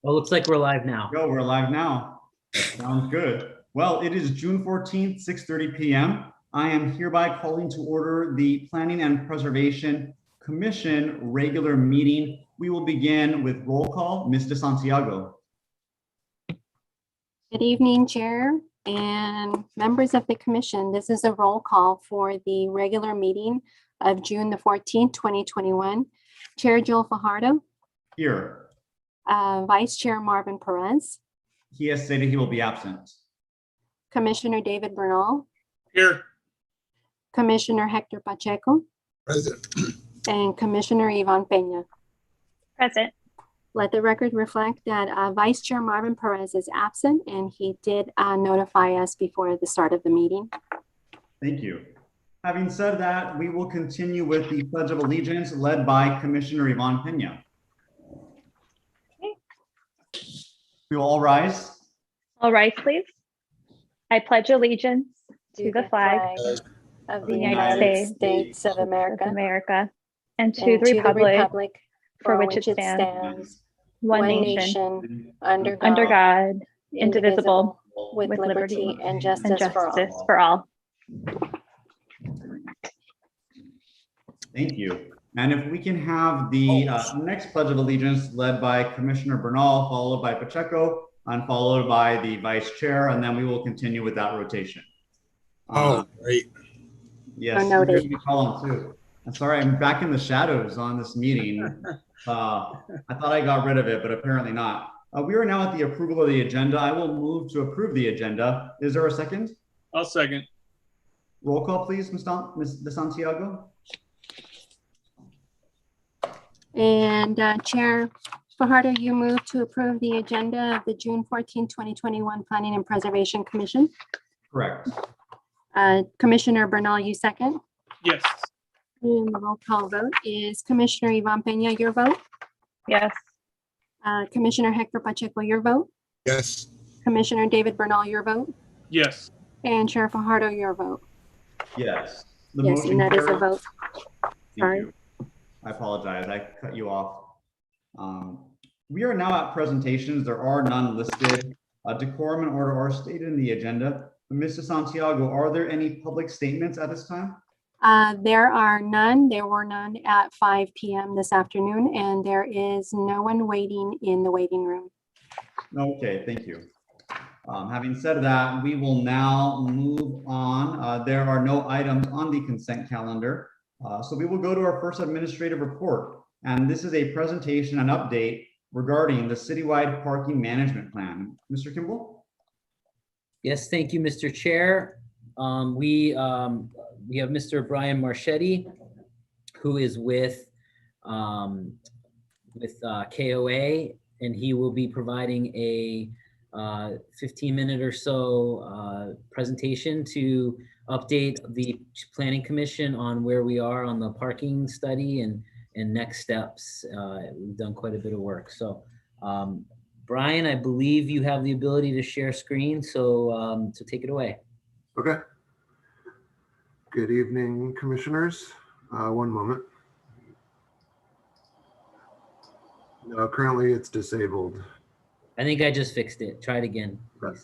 Well, looks like we're live now. Go, we're live now. Sounds good. Well, it is June 14th, 6:30 p.m. I am hereby calling to order the Planning and Preservation Commission regular meeting. We will begin with roll call. Ms. De Santiago. Good evening, Chair and members of the Commission. This is a roll call for the regular meeting of June the 14th, 2021. Chair Joel Fajardo. Here. Vice Chair Marvin Perez. He has stated he will be absent. Commissioner David Bernal. Here. Commissioner Hector Pacheco. Present. And Commissioner Ivan Peña. Present. Let the record reflect that Vice Chair Marvin Perez is absent, and he did notify us before the start of the meeting. Thank you. Having said that, we will continue with the Pledge of Allegiance led by Commissioner Ivan Peña. We will all rise. All rise, please. I pledge allegiance to the flag of the the United States of America and to the republic for which it stands, one nation, under God, indivisible, with liberty and justice for all. Thank you. And if we can have the next Pledge of Allegiance led by Commissioner Bernal, followed by Pacheco, and followed by the Vice Chair, and then we will continue with that rotation. Great. Yes, you're going to be calling too. I'm sorry, I'm back in the shadows on this meeting. I thought I got rid of it, but apparently not. We are now at the approval of the agenda. I will move to approve the agenda. Is there a second? I'll second. Roll call, please, Ms. De Santiago. And Chair Fajardo, you move to approve the agenda of the June 14, 2021 Planning and Preservation Commission. Correct. Commissioner Bernal, you second. Yes. And the roll call vote is Commissioner Ivan Peña, your vote. Yes. Commissioner Hector Pacheco, your vote. Yes. Commissioner David Bernal, your vote. Yes. And Chair Fajardo, your vote. Yes. Yes, and that is a vote. Sorry. I apologize. I cut you off. We are now at presentations. There are none listed. Decorum and order are stated in the agenda. Mr. Santiago, are there any public statements at this time? There are none. There were none at 5 p.m. this afternoon, and there is no one waiting in the waiting room. Okay, thank you. Having said that, we will now move on. There are no items on the consent calendar. So we will go to our first administrative report. And this is a presentation and update regarding the citywide parking management plan. Mr. Kimball? Yes, thank you, Mr. Chair. We have Mr. Brian Marchetti, who is with KOA, and he will be providing a 15-minute or so presentation to update the Planning Commission on where we are on the parking study and next steps. We've done quite a bit of work. So Brian, I believe you have the ability to share screen, so take it away. Okay. Good evening, commissioners. One moment. No, currently it's disabled. I think I just fixed it. Try it again, please. Okay.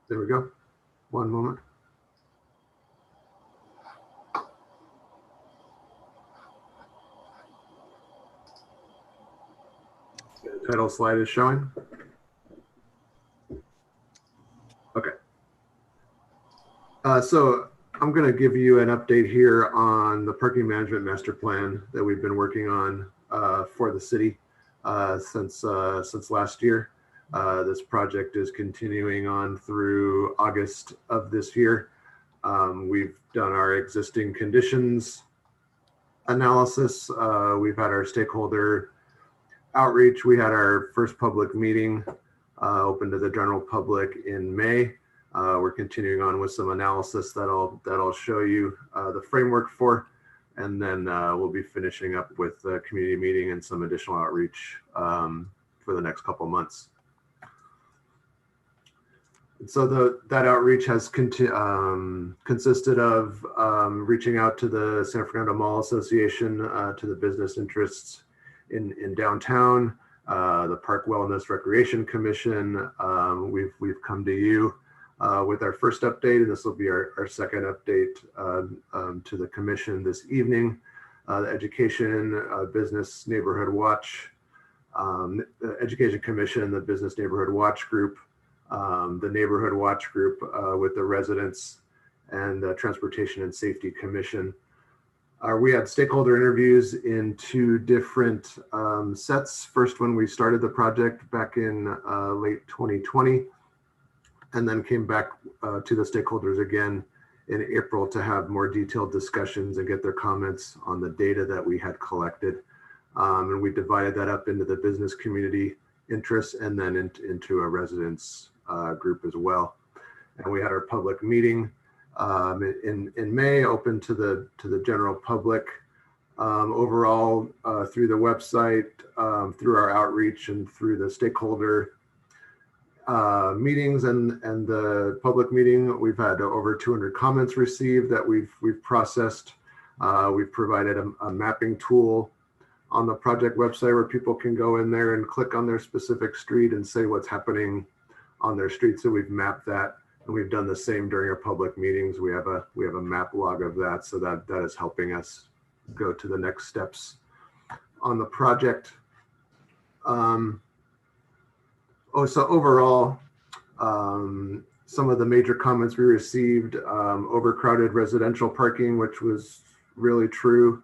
There we go. One moment. The title slide is showing. Okay. So I'm going to give you an update here on the parking management master plan that we've been working on for the city since last year. This project is continuing on through August of this year. We've done our existing conditions analysis. We've had our stakeholder outreach. We had our first public meeting open to the general public in May. We're continuing on with some analysis that I'll show you the framework for, and then we'll be finishing up with the community meeting and some additional outreach for the next couple months. So that outreach has consisted of reaching out to the San Fernando Mall Association, to the business interests in downtown, the Park Wellness Recreation Commission. We've come to you with our first update, and this will be our second update to the commission this evening. The Education Business Neighborhood Watch, the Education Commission, the Business Neighborhood Watch Group, the Neighborhood Watch Group with the residents, and the Transportation and Safety Commission. We had stakeholder interviews in two different sets. First, when we started the project back in late 2020, and then came back to the stakeholders again in April to have more detailed discussions and get their comments on the data that we had collected. And we divided that up into the business community interests and then into a residents group as well. And we had our public meeting in May, open to the general public. Overall, through the website, through our outreach, and through the stakeholder meetings and the public meeting, we've had over 200 comments received that we've processed. We've provided a mapping tool on the project website where people can go in there and click on their specific street and say what's happening on their street. So we've mapped that, and we've done the same during our public meetings. We have a map log of that, so that is helping us go to the next steps on the project. So overall, some of the major comments we received: overcrowded residential parking, which was really true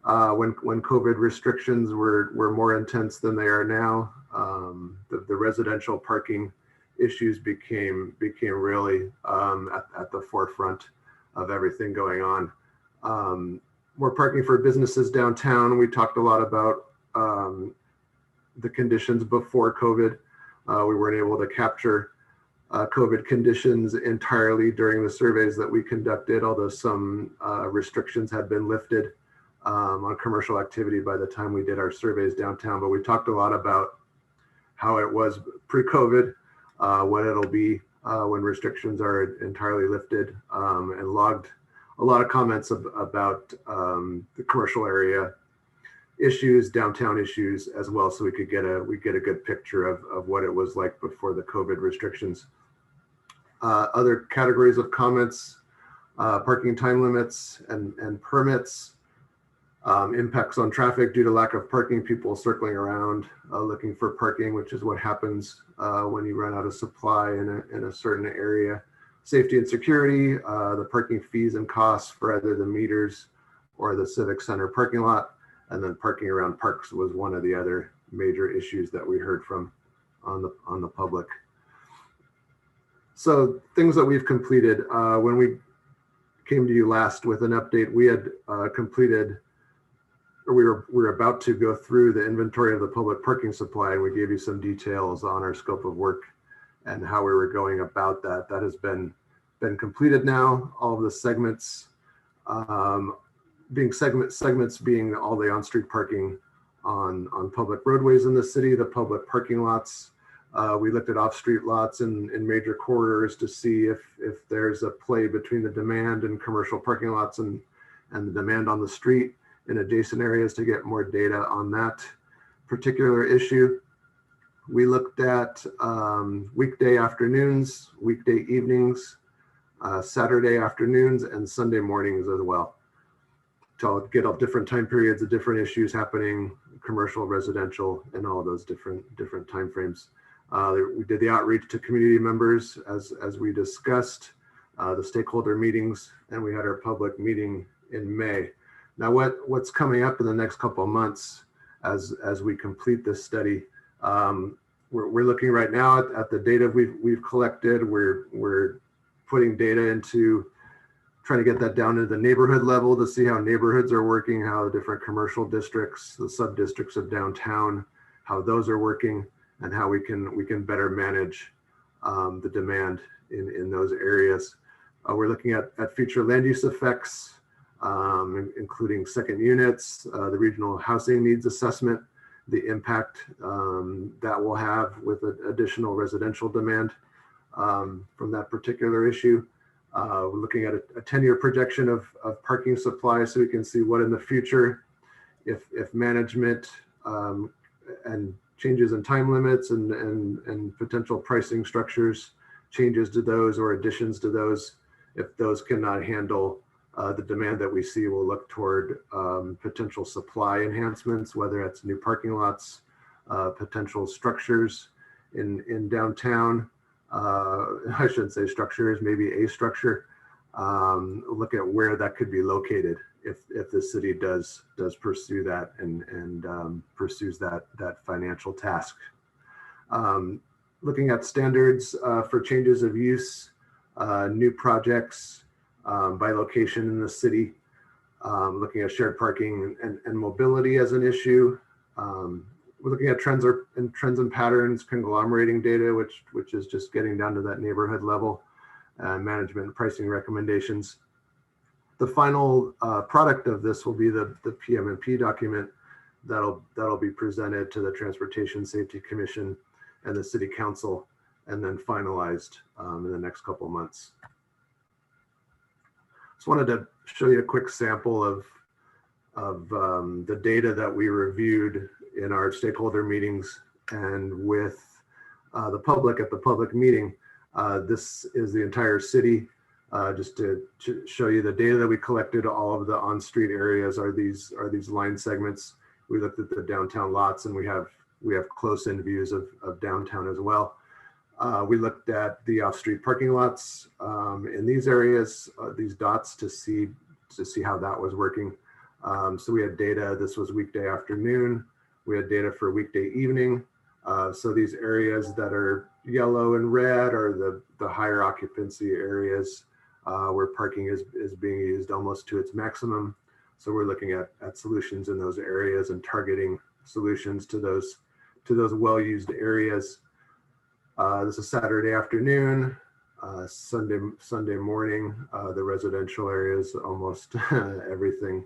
when COVID restrictions were more intense than they are now. The residential parking issues became really at the forefront of everything going on. More parking for businesses downtown. We talked a lot about the conditions before COVID. We weren't able to capture COVID conditions entirely during the surveys that we conducted, although some restrictions had been lifted on commercial activity by the time we did our surveys downtown. But we talked a lot about how it was pre-COVID, what it'll be when restrictions are entirely lifted, and logged a lot of comments about the commercial area issues, downtown issues as well, so we get a good picture of what it was like before the COVID restrictions. Other categories of comments: parking time limits and permits, impacts on traffic due to lack of parking, people circling around looking for parking, which is what happens when you run out of supply in a certain area. Safety and security, the parking fees and costs for either the meters or the Civic Center parking lot. And then parking around parks was one of the other major issues that we heard from on the public. So things that we've completed. When we came to you last with an update, we had completed, or we were about to go through the inventory of the public parking supply, and we gave you some details on our scope of work and how we were going about that. That has been completed now. All of the segments, segments being all the on-street parking on public roadways in the city, the public parking lots. We looked at off-street lots in major corridors to see if there's a play between the demand in commercial parking lots and the demand on the street in adjacent areas to get more data on that particular issue. We looked at weekday afternoons, weekday evenings, Saturday afternoons, and Sunday mornings as well, to get all different time periods of different issues happening, commercial, residential, and all those different time frames. We did the outreach to community members as we discussed, the stakeholder meetings, and we had our public meeting in May. Now, what's coming up in the next couple of months as we complete this study? We're looking right now at the data we've collected. We're putting data into trying to get that down to the neighborhood level to see how neighborhoods are working, how different commercial districts, the sub-districts of downtown, how those are working, and how we can better manage the demand in those areas. We're looking at future land use effects, including second units, the regional housing needs assessment, the impact that will have with additional residential demand from that particular issue. We're looking at a 10-year projection of parking supply, so we can see what in the future, if management and changes in time limits and potential pricing structures, changes to those or additions to those. If those cannot handle the demand that we see, we'll look toward potential supply enhancements, whether it's new parking lots, potential structures in downtown. I shouldn't say structures, maybe a structure. Look at where that could be located if the city does pursue that and pursues that financial task. Looking at standards for changes of use, new projects by location in the city, looking at shared parking and mobility as an issue. We're looking at trends and patterns, conglomerating data, which is just getting down to that neighborhood level, management and pricing recommendations. The final product of this will be the PM&P document that'll be presented to the Transportation Safety Commission and the City Council, and then finalized in the next couple of months. Just wanted to show you a quick sample of the data that we reviewed in our stakeholder meetings and with the public at the public meeting. This is the entire city. Just to show you the data that we collected. All of the on-street areas are these line segments. We looked at the downtown lots, and we have close-in views of downtown as well. We looked at the off-street parking lots in these areas, these dots, to see how that was working. So we had data. This was weekday afternoon. We had data for weekday evening. So these areas that are yellow and red are the higher occupancy areas where parking is being used almost to its maximum. So we're looking at solutions in those areas and targeting solutions to those well-used areas. This is Saturday afternoon, Sunday morning. The residential areas, almost everything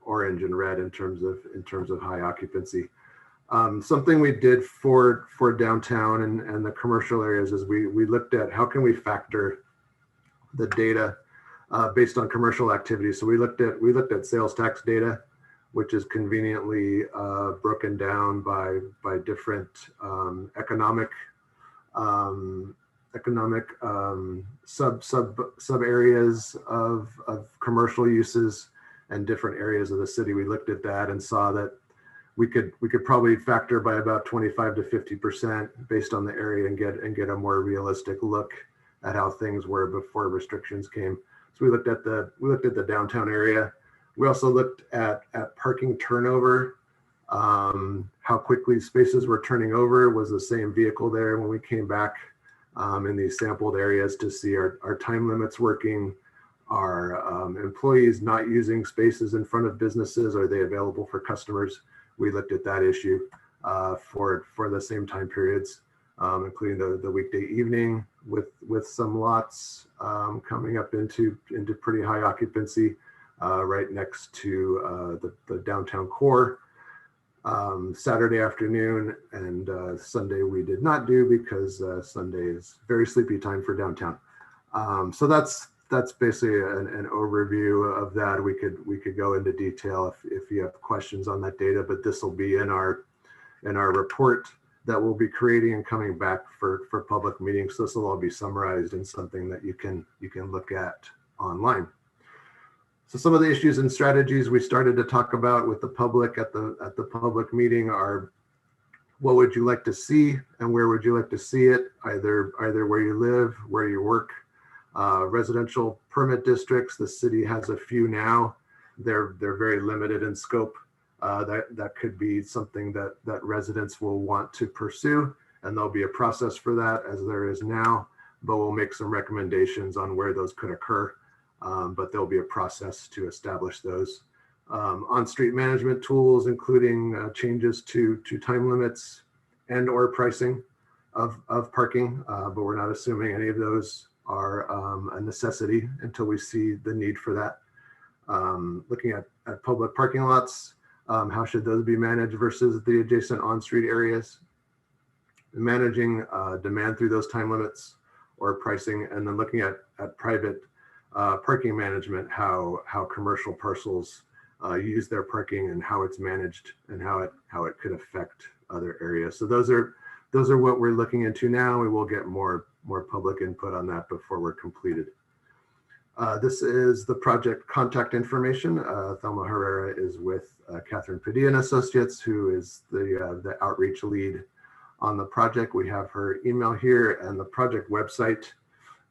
orange and red in terms of high occupancy. Something we did for downtown and the commercial areas is we looked at how can we factor the data based on commercial activity. So we looked at sales tax data, which is conveniently broken down by different economic sub areas of commercial uses and different areas of the city. We looked at that and saw that we could probably factor by about 25 to 50% based on the area and get a more realistic look at how things were before restrictions came. So we looked at the downtown area. We also looked at parking turnover, how quickly spaces were turning over. Was the same vehicle there when we came back in these sampled areas to see our time limits working, are employees not using spaces in front of businesses, are they available for customers? We looked at that issue for the same time periods, including the weekday evening with some lots coming up into pretty high occupancy right next to the downtown core. Saturday afternoon and Sunday we did not do because Sunday is very sleepy time for downtown. So that's basically an overview of that. We could go into detail if you have questions on that data, but this will be in our report that we'll be creating and coming back for public meetings. So this will all be summarized in something that you can look at online. So some of the issues and strategies we started to talk about with the public at the public meeting are, what would you like to see and where would you like to see it? Either where you live, where you work. Residential permit districts, the city has a few now. They're very limited in scope. That could be something that residents will want to pursue, and there'll be a process for that as there is now, but we'll make some recommendations on where those could occur. But there'll be a process to establish those. On-street management tools, including changes to time limits and or pricing of parking, but we're not assuming any of those are a necessity until we see the need for that. Looking at public parking lots, how should those be managed versus the adjacent on-street areas? Managing demand through those time limits or pricing, and then looking at private parking management, how commercial parcels use their parking and how it's managed and how it could affect other areas. So those are what we're looking into now. We will get more public input on that before we're completed. This is the project contact information. Thelma Herrera is with Catherine Padilla and Associates, who is the outreach lead on the project. We have her email here and the project website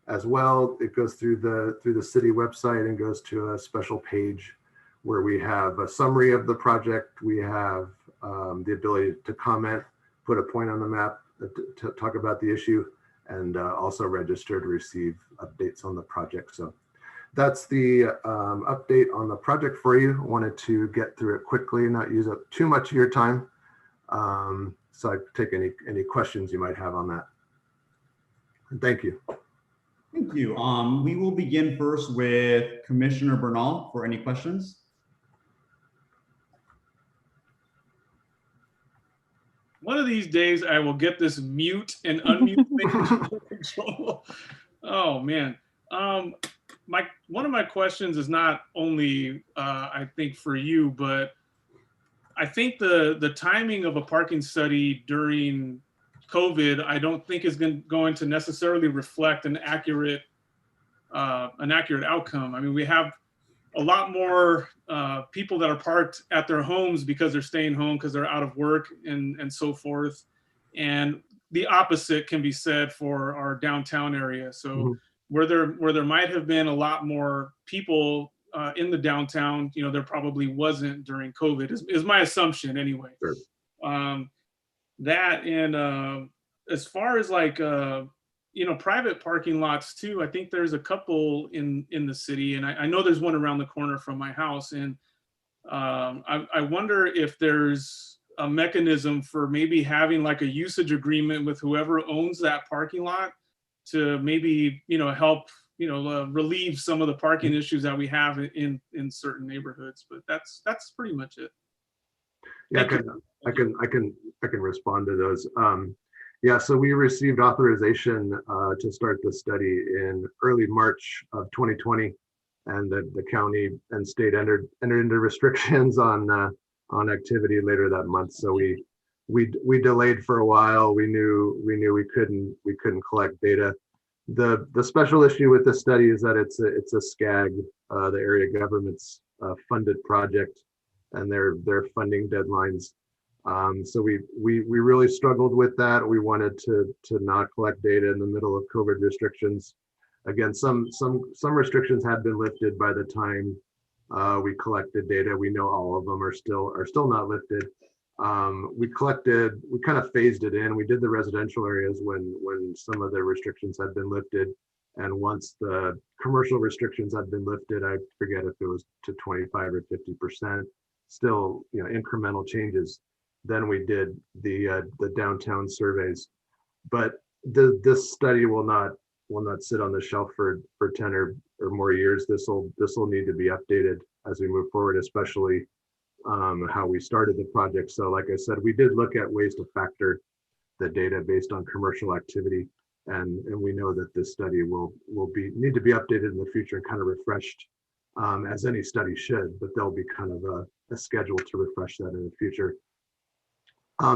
as well. It goes through the city website and goes to a special page where we have a summary of the project. We have the ability to comment, put a point on the map, to talk about the issue, and also register to receive updates on the project. So that's the update on the project for you. I wanted to get through it quickly, not use up too much of your time. So I take any questions you might have on that. And thank you. Thank you. We will begin first with Commissioner Bernal for any questions. One of these days I will get this mute and unmute thing under control. Oh man. One of my questions is not only I think for you, but I think the timing of a parking study during COVID, I don't think is going to necessarily reflect an accurate outcome. I mean, we have a lot more people that are parked at their homes because they're staying home because they're out of work and so forth. And the opposite can be said for our downtown area. So where there might have been a lot more people in the downtown, you know, there probably wasn't during COVID is my assumption anyway. Sure. That and as far as like, you know, private parking lots too, I think there's a couple in the city, and I know there's one around the corner from my house. And I wonder if there's a mechanism for maybe having like a usage agreement with whoever owns that parking lot to maybe, you know, help, you know, relieve some of the parking issues that we have in certain neighborhoods. But that's pretty much it. Yeah, I can respond to those. Yeah, so we received authorization to start the study in early March of 2020, and the county and state entered into restrictions on activity later that month. So we delayed for a while. We knew we couldn't collect data. The special issue with this study is that it's a SCAG, the area government's funded project, and their funding deadlines. So we really struggled with that. We wanted to not collect data in the middle of COVID restrictions. Again, some restrictions had been lifted by the time we collected data. We know all of them are still not lifted. We kind of phased it in. We did the residential areas when some of the restrictions had been lifted. And once the commercial restrictions had been lifted, I forget if it was to 25 or 50%, still, you know, incremental changes. Then we did the downtown surveys, but this study will not sit on the shelf for 10 or more years. This will need to be updated as we move forward, especially how we started the project. So like I said, we did look at ways to factor the data based on commercial activity, and we know that this study will need to be updated in the future and kind of refreshed, as any study should, but there'll be kind of a schedule to refresh that in the future.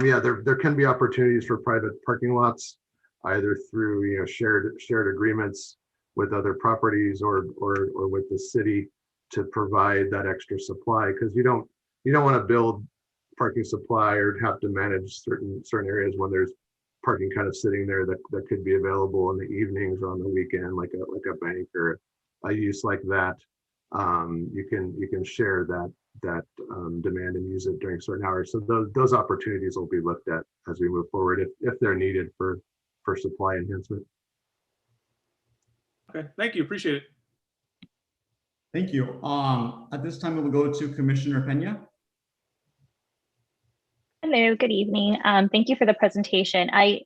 Yeah, there can be opportunities for private parking lots, either through, you know, shared agreements with other properties or with the city to provide that extra supply, because you don't want to build parking supply or have to manage certain areas when there's parking kind of sitting there that could be available in the evenings or on the weekend, like a bank or a use like that. You can share that demand and use it during certain hours. So those opportunities will be looked at as we move forward if they're needed for supply enhancement. Okay, thank you, appreciate it. Thank you. At this time, we will go to Commissioner Pena. Hello, good evening. Thank you for the presentation. I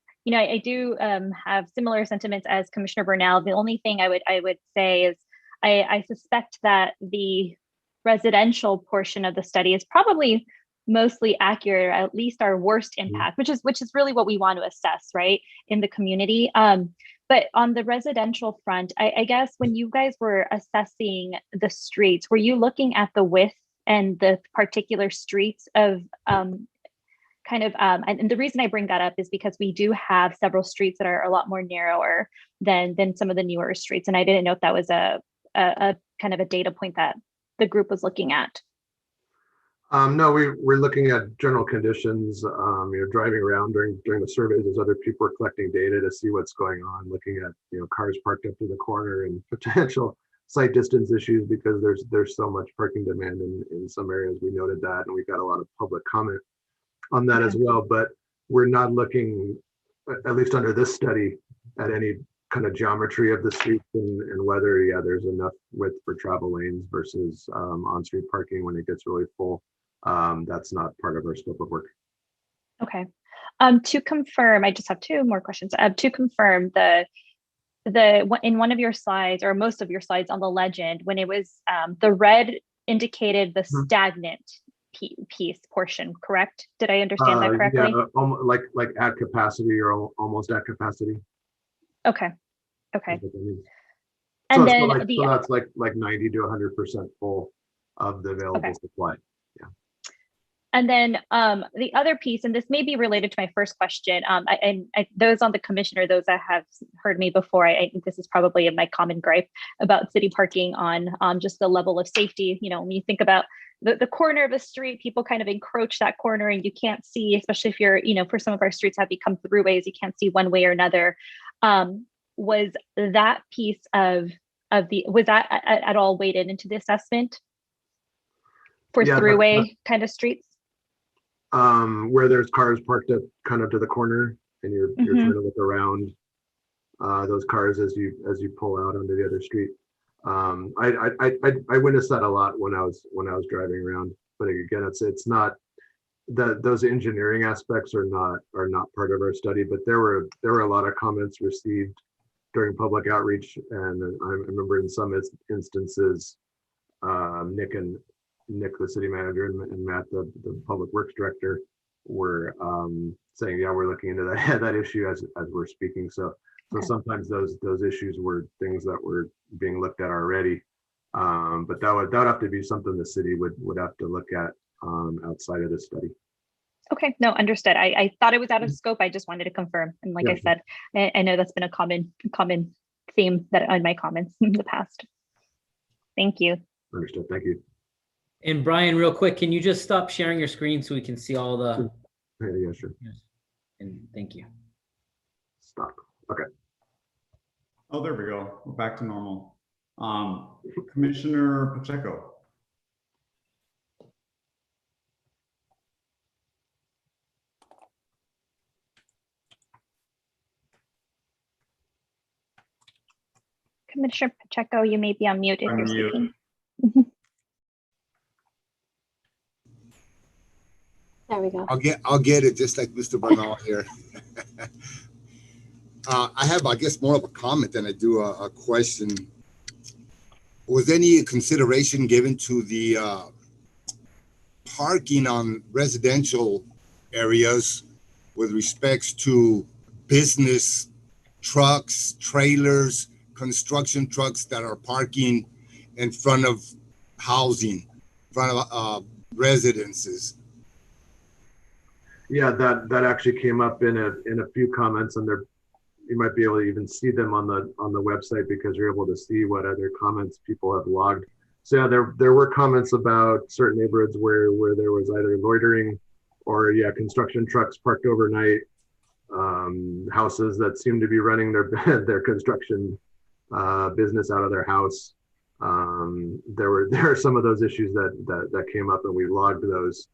do have similar sentiments as Commissioner Bernal. The only thing I would say is I suspect that the residential portion of the study is probably mostly accurate, or at least our worst impact, which is really what we want to assess, right, in the community. But on the residential front, I guess when you guys were assessing the streets, were you looking at the width and the particular streets of kind of, and the reason I bring that up is because we do have several streets that are a lot more narrower than some of the newer streets. And I didn't know if that was a kind of a data point that the group was looking at. No, we're looking at general conditions, driving around during the surveys as other people are collecting data to see what's going on, looking at, cars parked up to the corner and potential site distance issues because there's so much parking demand in some areas. We noted that, and we got a lot of public comment on that as well, but we're not looking, at least under this study, at any kind of geometry of the streets and whether, there's enough width for travel lanes versus on-street parking when it gets really full. That's not part of our scope of work. Okay. To confirm, I just have two more questions. To confirm, in one of your slides, or most of your slides on the legend, when it was the red indicated the stagnant piece portion, correct? Did I understand that correctly? Yeah, like at capacity or almost at capacity. Okay. Okay. So And then that's like 90 to 100% full of the available supply. And then the other piece, and this may be related to my first question, those on the commission or those that have heard me before, I think this is probably my common gripe about city parking on just the level of safety. When you think about the corner of a street, people kind of encroach that corner and you can't see, especially if you're, for some of our streets have become throughways, you can't see one way or another. Was that piece was that at all weighted into the assessment for throughway kind of streets? Where there's cars parked up kind of to the corner and you're trying to look around those cars as you pull out onto the other street. I witnessed that a lot when I was driving around, but again, it's not that those engineering aspects are not part of our study, but there were a lot of comments received during public outreach, and I remember in some instances, Nick, the city manager, and Matt, the public works director, were saying, yeah, we're looking into that issue as we're speaking. So sometimes those issues were things that were being looked at already, but that would have to be something the city would have to look at outside of this study. Okay, no, understood. I thought it was out of scope. I just wanted to confirm. And like I said, I know that's been a common theme that on my comments in the past. Thank you. Understood. Thank you. And Brian, real quick, can you just stop sharing your screen so we can see all the? Yeah, sure. And thank you. Stop. Okay. Oh, there we go. We're back to normal. Commissioner Pacheco. Commissioner Pacheco, you may be on mute if you're speaking. There we go. I'll get it just like Mr. Bernal here. I have, I guess, more of a comment than I do a question. Was any consideration given to the parking on residential areas with respects to business trucks, trailers, construction trucks that are parking in front of housing, in front of residences? Yeah, that actually came up in a few comments, and you might be able to even see them on the website because you're able to see what other comments people have logged. So yeah, there were comments about certain neighborhoods where there was either loitering or construction trucks parked overnight, houses that seem to be running their construction business out of their house. There are some of those issues that came up, and we logged those.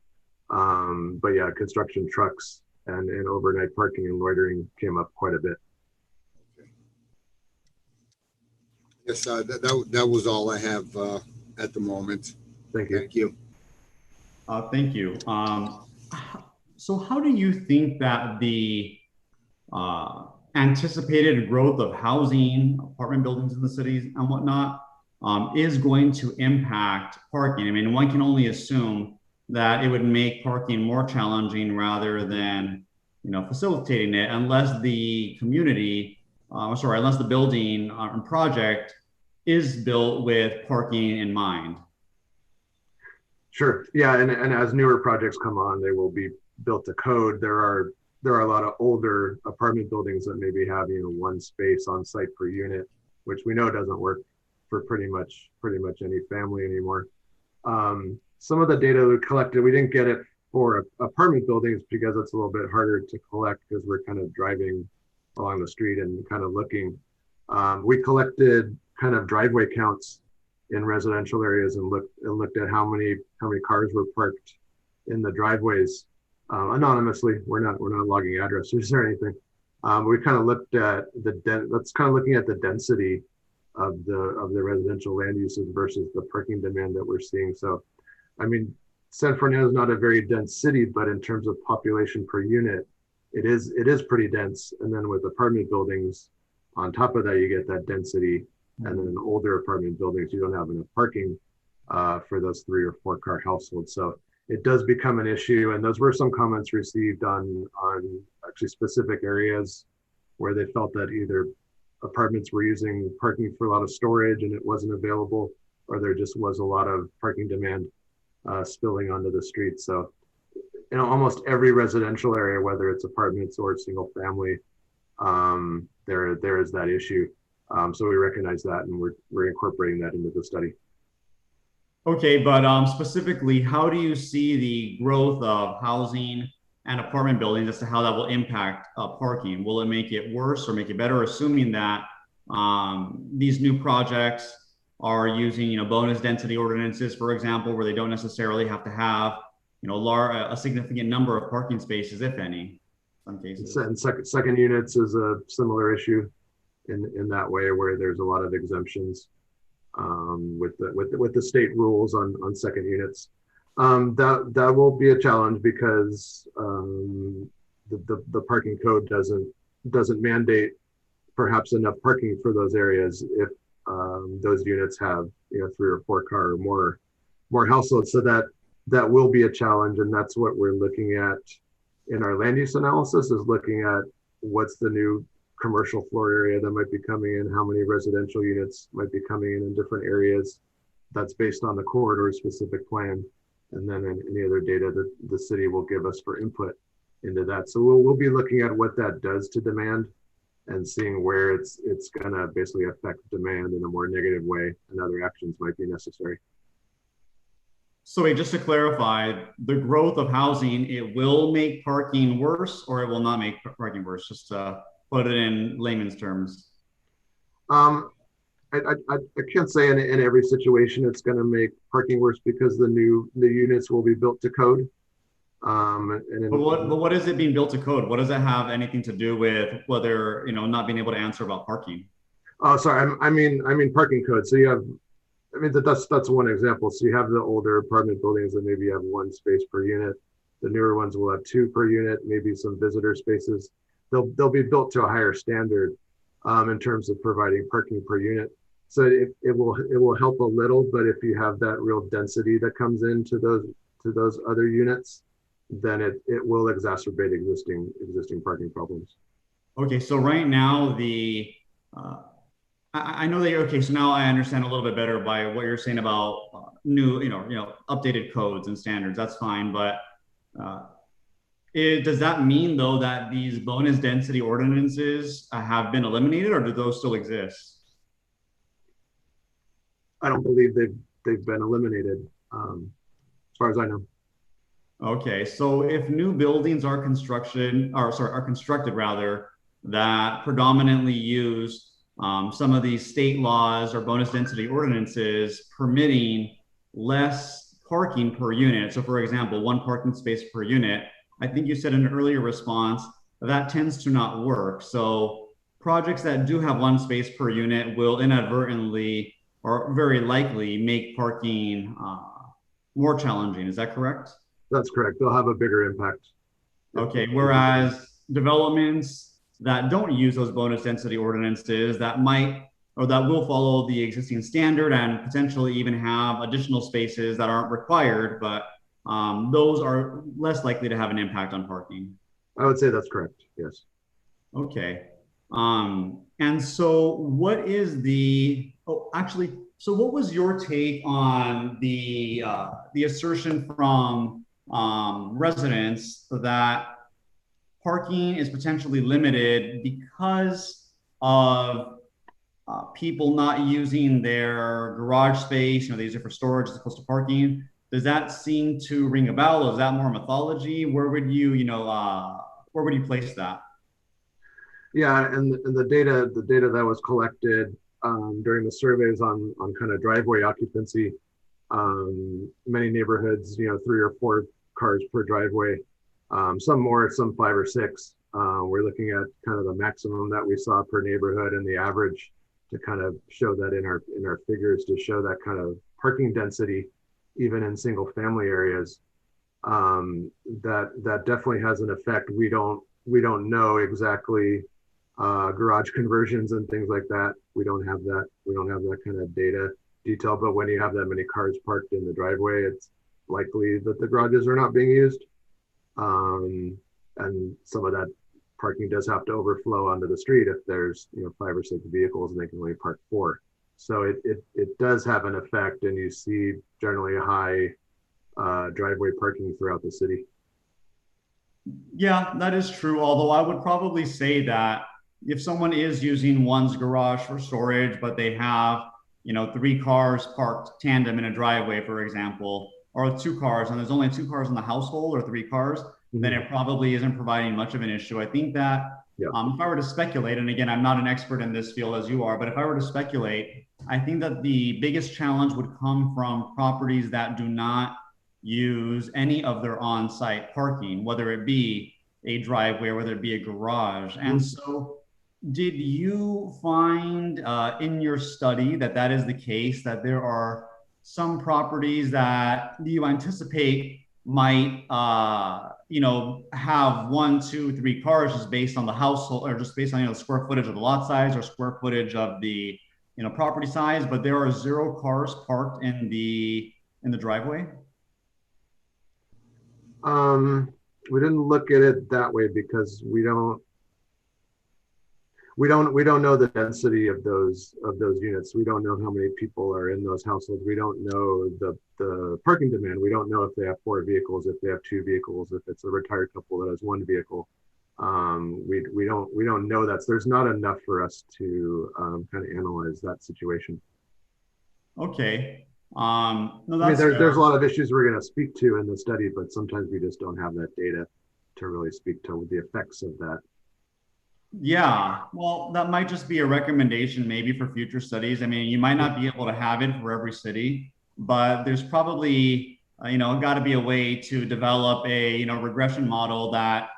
But yeah, construction trucks and overnight parking and loitering came up quite a bit. Okay. Yes, that was all I have at the moment. Thank you. Thank you. Thank you. So how do you think that the anticipated growth of housing, apartment buildings in the cities and whatnot is going to impact parking? I mean, one can only assume that it would make parking more challenging rather than, facilitating it, unless the community, unless the building project is built with parking in mind. Sure. Yeah, and as newer projects come on, they will be built to code, there are a lot of older apartment buildings that maybe have, one space on site per unit, which we know doesn't work for pretty much any family anymore. Some of the data we collected, we didn't get it for apartment buildings because it's a little bit harder to collect because we're kind of driving along the street and kind of looking. We collected kind of driveway counts in residential areas and looked at how many cars were parked in the driveways anonymously. We're not logging addresses or anything. We kind of looked at looking at the density of the residential land uses versus the parking demand that we're seeing. So, I mean, San Fernando is not a very dense city, but in terms of population per unit, it is pretty dense. And then with apartment buildings, on top of that, you get that density. And then in older apartment buildings, you don't have enough parking for those 3 or 4 car households. So it does become an issue. And those were some comments received on actually specific areas where they felt that either apartments were using parking for a lot of storage and it wasn't available, or there just was a lot of parking demand spilling onto the street. So, almost every residential area, whether it's apartments or single family, there is that issue. So we recognize that, and we're incorporating that into the study. Okay, but specifically, how do you see the growth of housing and apartment buildings as to how that will impact parking? Will it make it worse or make it better, assuming that these new projects are using, bonus density ordinances, for example, where they don't necessarily have to have, a significant number of parking spaces, if any, in some cases. And second units is a similar issue in that way, where there's a lot of exemptions with the state rules on second units. That will be a challenge because the parking code doesn't mandate perhaps enough parking for those areas if those units have 3 or 4 car or more households. So that will be a challenge, and that's what we're looking at in our land use analysis, is looking at what's the new commercial floor area that might be coming in, how many residential units might be coming in different areas. That's based on the corridor specific plan, and then any other data that the city will give us for input into that. So we'll be looking at what that does to demand and seeing where it's gonna basically affect demand in a more negative way, and other actions might be necessary. So wait, just to clarify, the growth of housing, it will make parking worse, or it will not make parking worse? Just to put it in layman's terms. I can't say in every situation it's going to make parking worse, because the units will be built to code. But what is it being built to code? What does that have anything to do with whether not being able to answer about parking? Oh, sorry. I mean parking code. So you have, that's one example. So you have the older apartment buildings that maybe have 1 space per unit. The newer ones will have 2 per unit, maybe some visitor spaces. They'll be built to a higher standard in terms of providing parking per unit. So it will help a little, but if you have that real density that comes into those other units, then it will exacerbate existing parking problems. Okay, so right now I know that okay. So now I understand a little bit better by what you're saying about new, updated codes and standards. That's fine, but does that mean though that these bonus density ordinances have been eliminated, or do those still exist? I don't believe they've been eliminated, as far as I know. Okay, so if new buildings are constructed rather, that predominantly use some of these state laws or bonus density ordinances permitting less parking per unit. So for example, 1 parking space per unit, I think you said in an earlier response that tends to not work. So projects that do have 1 space per unit will inadvertently or very likely make parking more challenging. Is that correct? That's correct. They'll have a bigger impact. Okay, whereas developments that don't use those bonus density ordinances that will follow the existing standard and potentially even have additional spaces that aren't required, but those are less likely to have an impact on parking. I would say that's correct. Yes. Okay. And so what is so what was your take on the assertion from residents that parking is potentially limited because of people not using their garage space. They use it for storage as opposed to parking. Does that seem to ring a bell? Is that more mythology? Where would you, where would you place that? Yeah, and the data that was collected during the surveys on kind of driveway occupancy, many neighborhoods, 3 or 4 cars per driveway, some more, some 5 or 6. We're looking at kind of the maximum that we saw per neighborhood and the average to kind of show that in our figures, to show that kind of parking density, even in single family areas. That definitely has an effect. We don't know exactly garage conversions and things like that. We don't have that kind of detail, but when you have that many cars parked in the driveway, it's likely that the garages are not being used. And some of that parking does have to overflow onto the street if there's 5 or 6 vehicles and they can only park 4. So it does have an effect, and you see generally a high driveway parking throughout the city. Yeah, that is true. Although I would probably say that if someone is using one's garage for storage, but they have, 3 cars parked tandem in a driveway, for example, or 2 cars, and there's only 2 cars in the household or 3 cars, then it probably isn't providing much of an issue. I think that if I were to speculate, and again, I'm not an expert in this field as you are, but if I were to speculate, I think that the biggest challenge would come from properties that do not use any of their on-site parking, whether it be a driveway or whether it be a garage. And so did you find in your study that is the case, that there are some properties that you anticipate might have 1, 2, 3 cars just based on the household, or just based on the square footage of the lot size or square footage of the property size, but there are 0 cars parked in the driveway? We didn't look at it that way because we don't know the density of those units. We don't know how many people are in those households. We don't know the parking demand. We don't know if they have 4 vehicles, if they have 2 vehicles, if it's a retired couple that has 1 vehicle. We don't know that. So there's not enough for us to kind of analyze that situation. Okay. No, that's there's a lot of issues we're going to speak to in the study, but sometimes we just don't have that data to really speak to the effects of that. Yeah, well, that might just be a recommendation maybe for future studies. I mean, you might not be able to have it for every city, but there's probably, got to be a way to develop a, regression model that,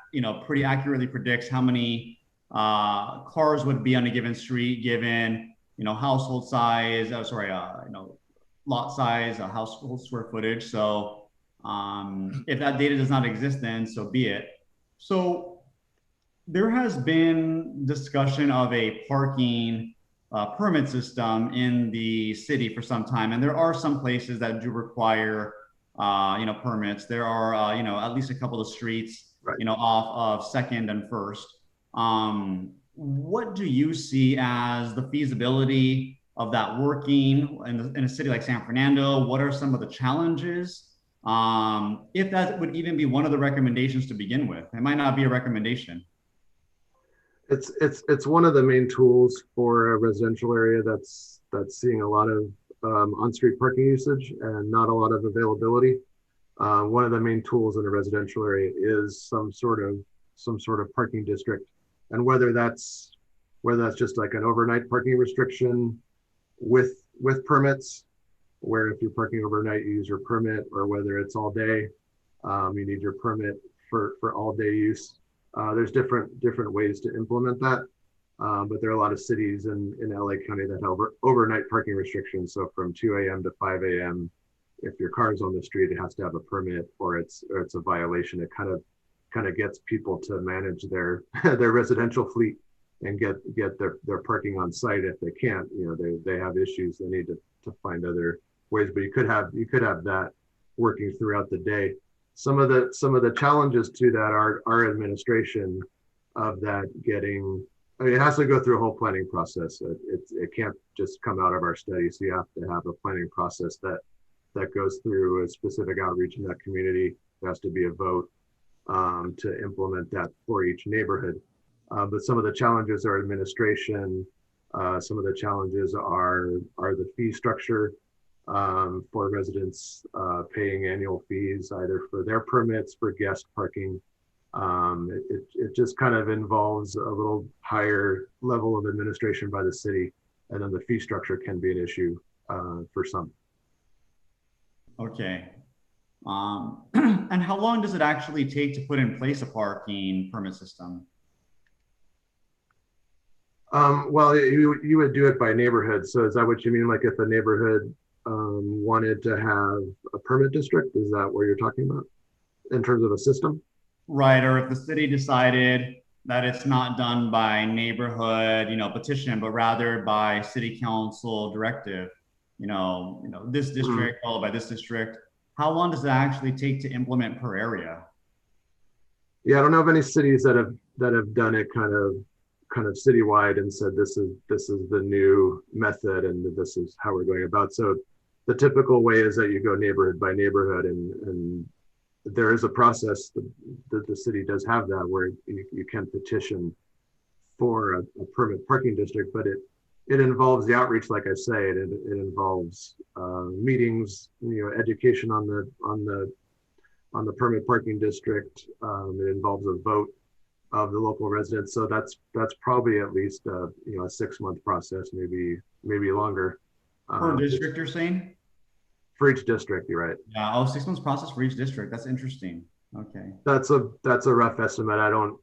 pretty accurately predicts how many cars would be on a given street given, household size, lot size, household square footage. So if that data does not exist, then so be it. So there has been discussion of a parking permit system in the city for some time, and there are some places that do require, permits. There are, at least a couple of streets, right, off of 2nd and 1st. What do you see as the feasibility of that working in a city like San Fernando? What are some of the challenges? If that would even be one of the recommendations to begin with, it might not be a recommendation. It's one of the main tools for a residential area that's seeing a lot of on-street parking usage and not a lot of availability. One of the main tools in a residential area is some sort of parking district, and whether that's just like an overnight parking restriction with permits, where if you're parking overnight you use your permit, or whether it's all day, you need your permit for all day use. There's different ways to implement that, but there are a lot of cities in LA County that have overnight parking restrictions. So from 2 a.m. to 5 a.m., if your car is on the street, it has to have a permit, or it's a violation. It kind of gets people to manage their residential fleet and get their parking on site if they can't. They have issues. They need to find other ways. But you could have that working throughout the day. Some of the challenges to that are our administration of that it has to go through a whole planning process. It can't just come out of our study. So you have to have a planning process that goes through a specific outreach in that community. There has to be a vote to implement that for each neighborhood. But some of the challenges are administration. Some of the challenges are the fee structure for residents paying annual fees, either for their permits, for guest parking. It just kind of involves a little higher level of administration by the city, and then the fee structure can be an issue for some. Okay. And how long does it actually take to put in place a parking permit system? Well, you would do it by neighborhood. So is that what you mean? Like if a neighborhood wanted to have a permit district, is that what you're talking about in terms of a system? Right, or if the city decided that it's not done by neighborhood, petition, but rather by city council directive, this district followed by this district, how long does it actually take to implement per area? Yeah, I don't know of any cities that have done it kind of citywide and said this is the new method and this is how we're going about. So the typical way is that you go neighborhood by neighborhood, and there is a process that the city does have that where you can petition for a permit parking district, but it involves the outreach, like I say, it involves meetings, education on the permit parking district. It involves a vote of the local residents, so that's probably at least a 6-month process, maybe longer. Per district, you're saying? For each district, you're right. Yeah. Oh, 6 months process for each district. That's interesting. Okay. That's a rough estimate.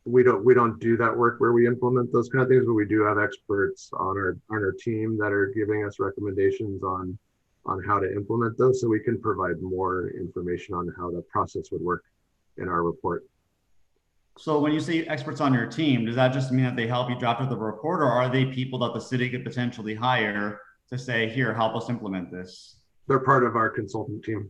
We don't do that work where we implement those kind of things, but we do have experts on our team that are giving us recommendations on how to implement those, so we can provide more information on how the process would work in our report. So when you say experts on your team, does that just mean that they help you draft up the report, or are they people that the city could potentially hire to say, here, help us implement this? They're part of our consultant team.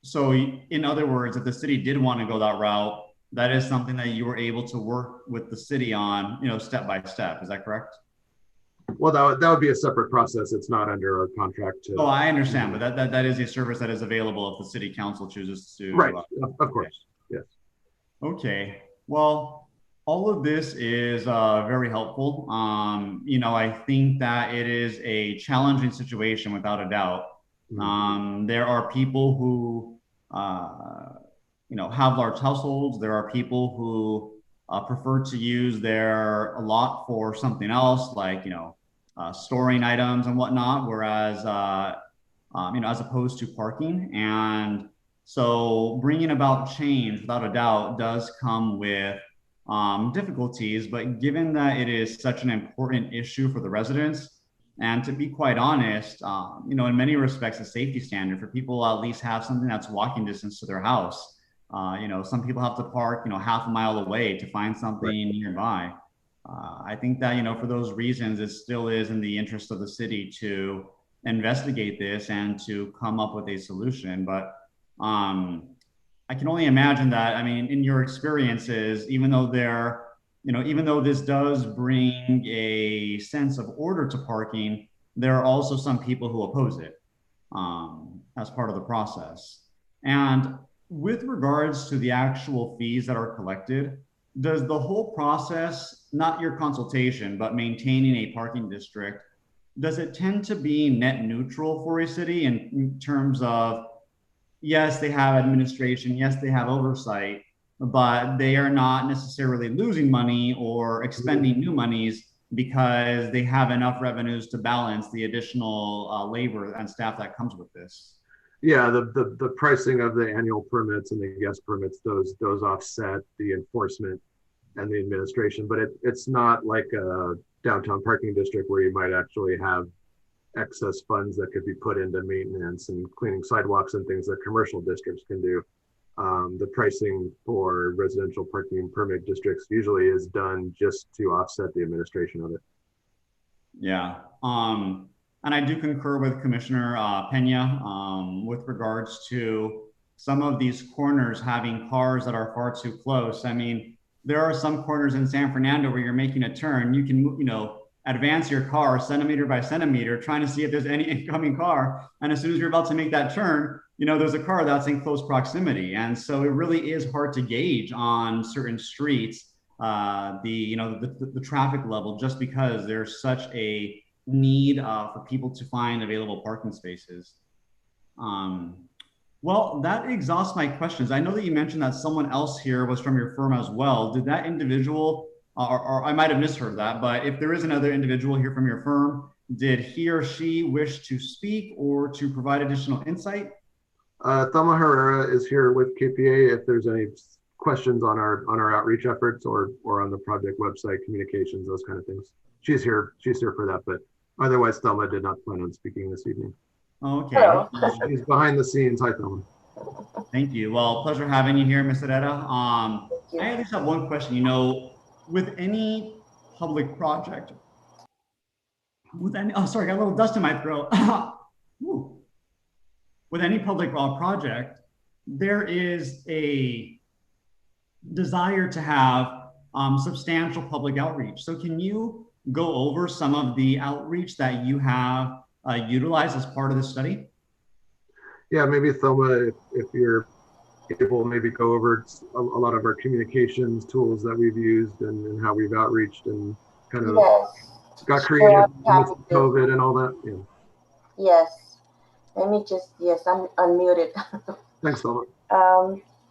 So in other words, if the city did want to go that route, that is something that you were able to work with the city on, step by step. Is that correct? Well, that would be a separate process. It's not under our contract. Oh, I understand, but that is a service that is available if the city council chooses to. Right, of course, yes. Okay, well, all of this is very helpful. I think that it is a challenging situation without a doubt. There are people who, have large households. There are people who prefer to use their lot for something else, like, storing items and whatnot, whereas, as opposed to parking. And so bringing about change, without a doubt, does come with difficulties. But given that it is such an important issue for the residents, and to be quite honest, in many respects, a safety standard for people at least have something that's walking distance to their house. Some people have to park, half a mile away to find something nearby. I think that, for those reasons, it still is in the interest of the city to investigate this and to come up with a solution. But I can only imagine that, in your experiences, even though this does bring a sense of order to parking, there are also some people who oppose it as part of the process. And with regards to the actual fees that are collected, does the whole process, not your consultation, but maintaining a parking district, does it tend to be net neutral for a city in terms of, yes, they have administration, yes, they have oversight, but they are not necessarily losing money or expending new monies because they have enough revenues to balance the additional labor and staff that comes with this? Yeah, the pricing of the annual permits and the guest permits, those offset the enforcement and the administration, but it's not like a downtown parking district where you might actually have excess funds that could be put into maintenance and cleaning sidewalks and things that commercial districts can do. The pricing for residential parking permit districts usually is done just to offset the administration of it. Yeah. And I do concur with Commissioner Pena with regards to some of these corners having cars that are far too close. There are some corners in San Fernando where you're making a turn, you can, advance your car centimeter by centimeter, trying to see if there's any incoming car. And as soon as you're about to make that turn, there's a car that's in close proximity. And so it really is hard to gauge on certain streets, the traffic level, just because there's such a need for people to find available parking spaces. Well, that exhausts my questions. I know that you mentioned that someone else here was from your firm as well. Did that individual, or I might have misheard that, but if there is another individual here from your firm, did he or she wish to speak or to provide additional insight? Thelma Herrera is here with KPA if there's any questions on our outreach efforts or on the project website, communications, those kind of things. She's here for that, but otherwise Thelma did not plan on speaking this evening. Okay. She's behind the scenes. Hi, Thelma. Thank you. Well, pleasure having you here, Ms. Herrera. I just have one question. With any public project, sorry, got a little dust in my throat. With any public project, there is a desire to have substantial public outreach. So can you go over some of the outreach that you have utilized as part of the study? Yeah, maybe Thelma, if you're able, maybe go over a lot of our communications tools that we've used and how we've outreached and kind of got creative with COVID and all that. Yeah. Yes. Let me I'm unmuted. Thanks, Thelma.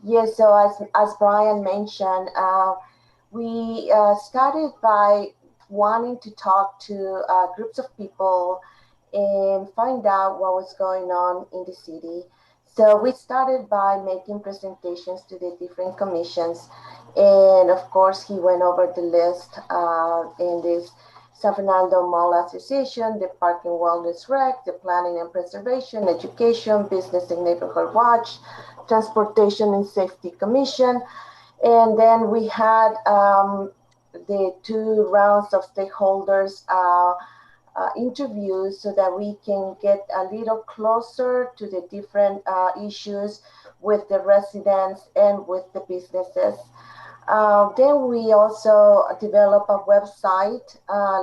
Yes, so as Brian mentioned, we started by wanting to talk to groups of people and find out what was going on in the city. So we started by making presentations to the different commissions. And of course, he went over the list in this San Fernando Mall Association, the Park and Wellness Rec, the Planning and Preservation, Education, Business and Neighborhood Watch, Transportation and Safety Commission. And then we had the 2 rounds of stakeholders interviews so that we can get a little closer to the different issues with the residents and with the businesses. Then we also develop a website,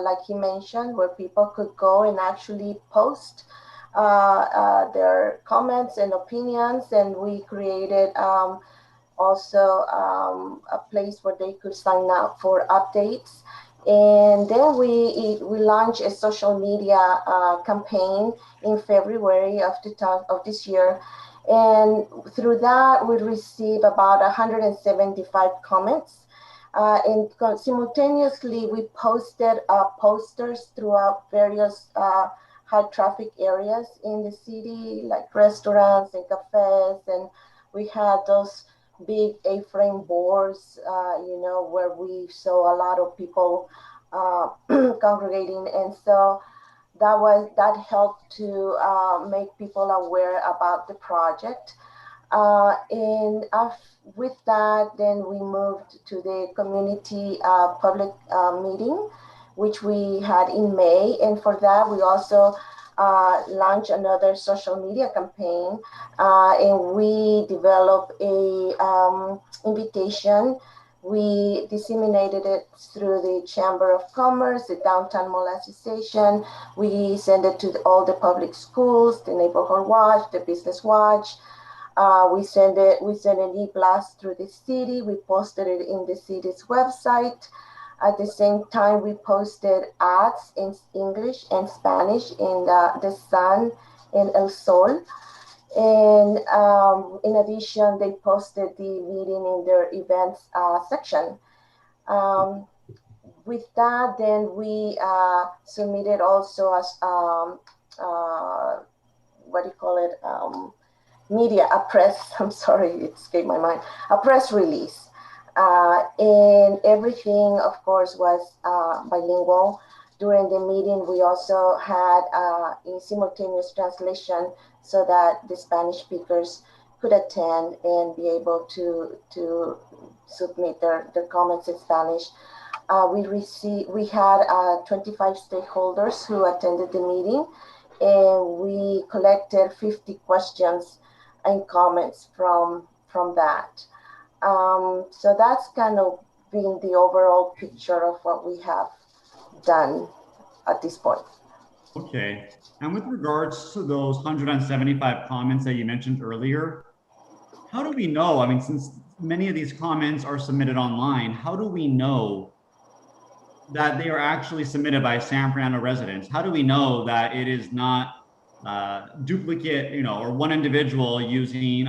like he mentioned, where people could go and actually post their comments and opinions. And we created also a place where they could sign up for updates. And then we launched a social media campaign in February of this year. And through that, we received about 175 comments. And simultaneously, we posted posters throughout various high traffic areas in the city, like restaurants and cafes. And we had those big A-frame boards, where we saw a lot of people congregating. And so that helped to make people aware about the project. And with that, then we moved to the community public meeting, which we had in May. And for that, we also launched another social media campaign. And we developed a invitation. We disseminated it through the Chamber of Commerce, the Downtown Mall Association. We sent it to all the public schools, the Neighborhood Watch, the Business Watch. We sent an e-blast through the city. We posted it in the city's website. At the same time, we posted ads in English and Spanish in the Sun and El Sol. And in addition, they posted the meeting in their events section. With that, then we submitted also as it escaped my mind, a press release. And everything, of course, was bilingual. During the meeting, we also had a simultaneous translation so that the Spanish speakers could attend and be able to submit their comments in Spanish. We had 25 stakeholders who attended the meeting, and we collected 50 questions and comments from that. So that's kind of been the overall picture of what we have done at this point. Okay. And with regards to those 175 comments that you mentioned earlier, how do we know? I mean, since many of these comments are submitted online, how do we know that they are actually submitted by San Fernando residents? How do we know that it is not duplicate, or one individual using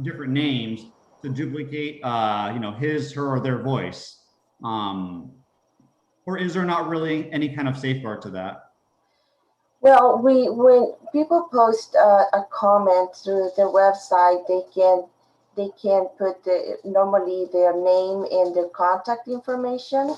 different names to duplicate, his, her, or their voice? Or is there not really any kind of safeguard to that? Well, when people post a comment through their website, they can put normally their name and their contact information.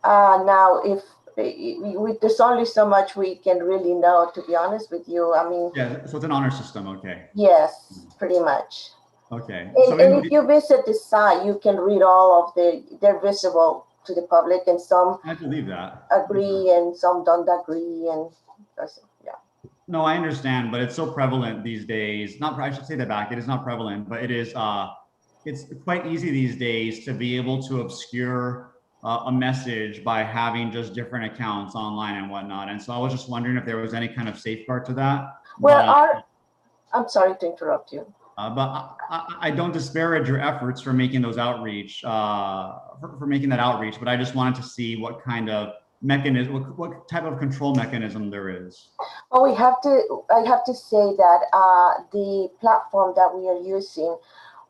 Now, if there's only so much we can really know, to be honest with you. I mean, yeah, so it's an honor system. Okay. Yes, pretty much. Okay. And if you visit the site, you can read all of they're visible to the public, and some I believe that. agree and some don't agree, and yeah. No, I understand, but it's so prevalent these days. I should say that back. It is not prevalent, but it is. It's quite easy these days to be able to obscure a message by having just different accounts online and whatnot. And so I was just wondering if there was any kind of safeguard to that. Well, I'm sorry to interrupt you. But I don't disparage your efforts for making those outreach, for making that outreach. But I just wanted to see what kind of mechanism, what type of control mechanism there is. Well, I have to say that the platform that we are using,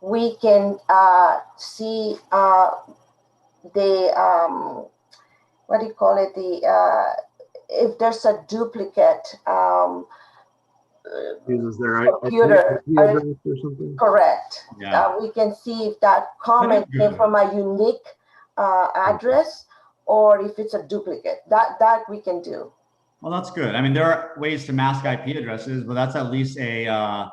we can see the what do you call it? If there's a duplicate Uses their computer IP address or something. Correct. Yeah. We can see if that comment came from a unique address or if it's a duplicate. That we can do. Well, that's good. I mean, there are ways to mask IP addresses, but that's at least a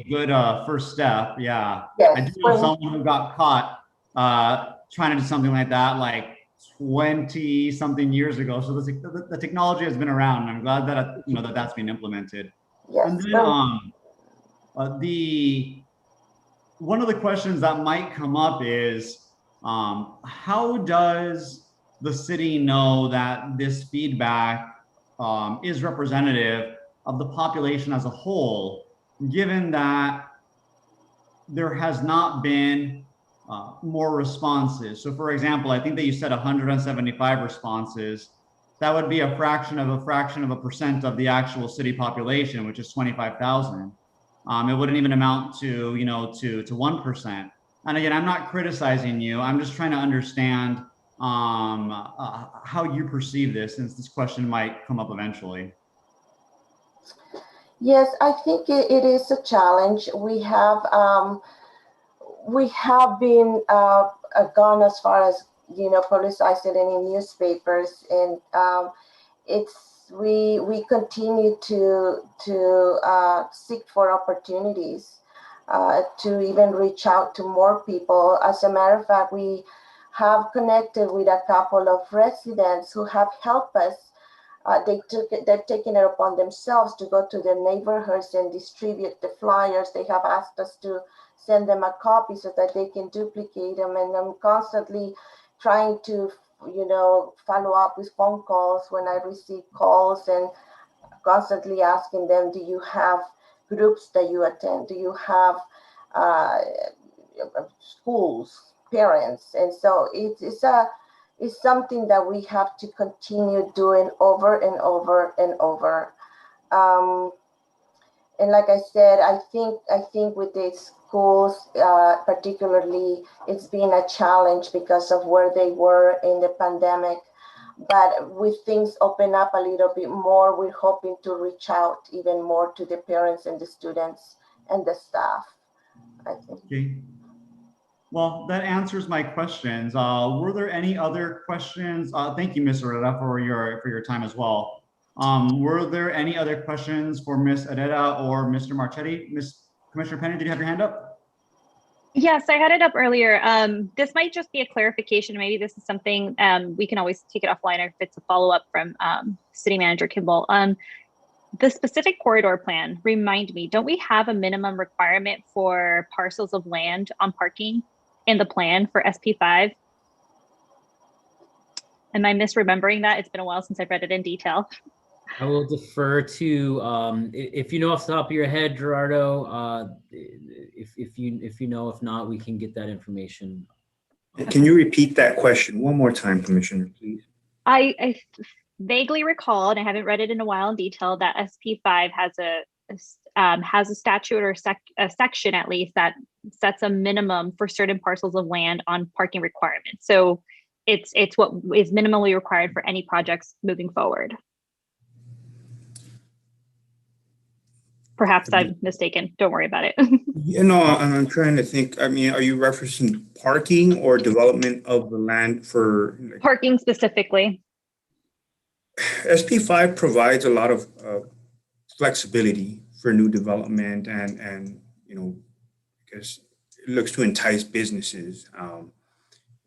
good first step. Yeah. Yes. I do know someone who got caught trying to do something like that, like 20 something years ago. So the technology has been around, and I'm glad that that's been implemented. Yes. And then one of the questions that might come up is how does the city know that this feedback is representative of the population as a whole, given that there has not been more responses? So for example, I think that you said 175 responses. That would be a fraction of a percent of the actual city population, which is 25,000. It wouldn't even amount to 1%. And again, I'm not criticizing you. I'm just trying to understand how you perceive this, since this question might come up eventually. Yes, I think it is a challenge. We have been gone as far as publicized it in newspapers, and we continue to seek for opportunities to even reach out to more people. As a matter of fact, we have connected with a couple of residents who have helped us. They've taken it upon themselves to go to their neighborhoods and distribute the flyers. They have asked us to send them a copy so that they can duplicate them. And I'm constantly trying to, follow up with phone calls when I receive calls, and constantly asking them, do you have groups that you attend? Do you have schools, parents? And so it's something that we have to continue doing over and over and over. And like I said, I think with the schools, particularly, it's been a challenge because of where they were in the pandemic. But with things open up a little bit more, we're hoping to reach out even more to the parents and the students and the staff, I think. Okay. Well, that answers my questions. Were there any other questions? Thank you, Ms. Herrera, for your time as well. Were there any other questions for Ms. Herrera or Mr. Marchetti? Commissioner Penny, did you have your hand up? Yes, I had it up earlier. This might just be a clarification. Maybe this is something we can always take it offline if it's a follow-up from City Manager Kimball. The specific corridor plan, remind me, don't we have a minimum requirement for parcels of land on parking in the plan for SP5? Am I misremembering that? It's been a while since I've read it in detail. I will defer to, if you know off the top of your head, Gerardo, if you know, if not, we can get that information. Can you repeat that question one more time, Commissioner, please? I vaguely recall, and I haven't read it in a while in detail, that SP5 has a statute or a section at least that sets a minimum for certain parcels of land on parking requirements. So it's what is minimally required for any projects moving forward. Perhaps I'm mistaken. Don't worry about it. You know, I'm trying to think. I mean, are you referencing parking or development of the land for Parking specifically? SP5 provides a lot of flexibility for new development and you know, because it looks to entice businesses.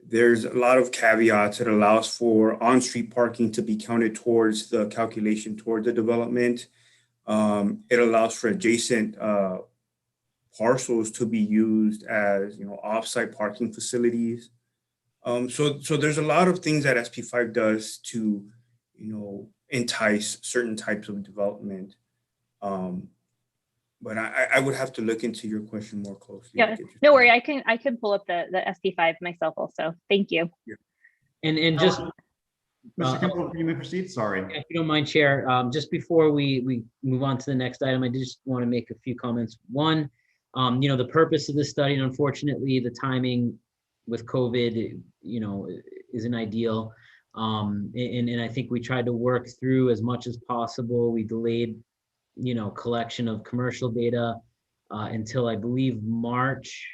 There's a lot of caveats. It allows for on-street parking to be counted towards the calculation toward the development. It allows for adjacent parcels to be used as, you know, off-site parking facilities. So there's a lot of things that SP5 does to, you know, entice certain types of development. But I would have to look into your question more closely. Yeah, no worry. I can pull up the SP5 myself also. Thank you. Yeah. And just Mr. Kimball, you may proceed. Sorry. if you don't mind, Chair, just before we move on to the next item, I just want to make a few comments. One, you know, the purpose of this study, and unfortunately the with COVID, you know, isn't ideal. And I think we tried to work through as much as possible. We delayed, you know, collection of commercial data until I believe March,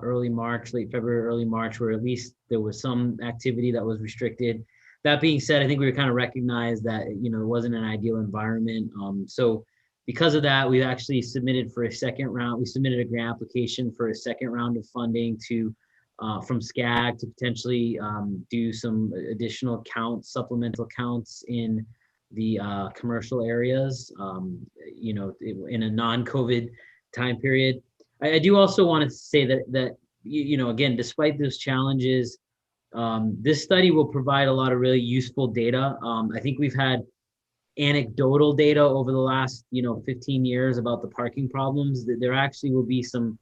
early March, late February, early March, where at least there was some activity that was restricted. That being said, I think we kind of recognized that, you know, it wasn't an ideal environment. So because of that, we actually submitted for a second round. We submitted a grant application for a second round of funding to from SCAG to potentially do some additional counts, supplemental counts in the commercial areas, you know, in a non-COVID time period. I do also want to say that you know, again, despite those challenges, this study will provide a lot of really useful data. I think we've had anecdotal data over the last, you know, 15 years about the parking problems. That there actually will be some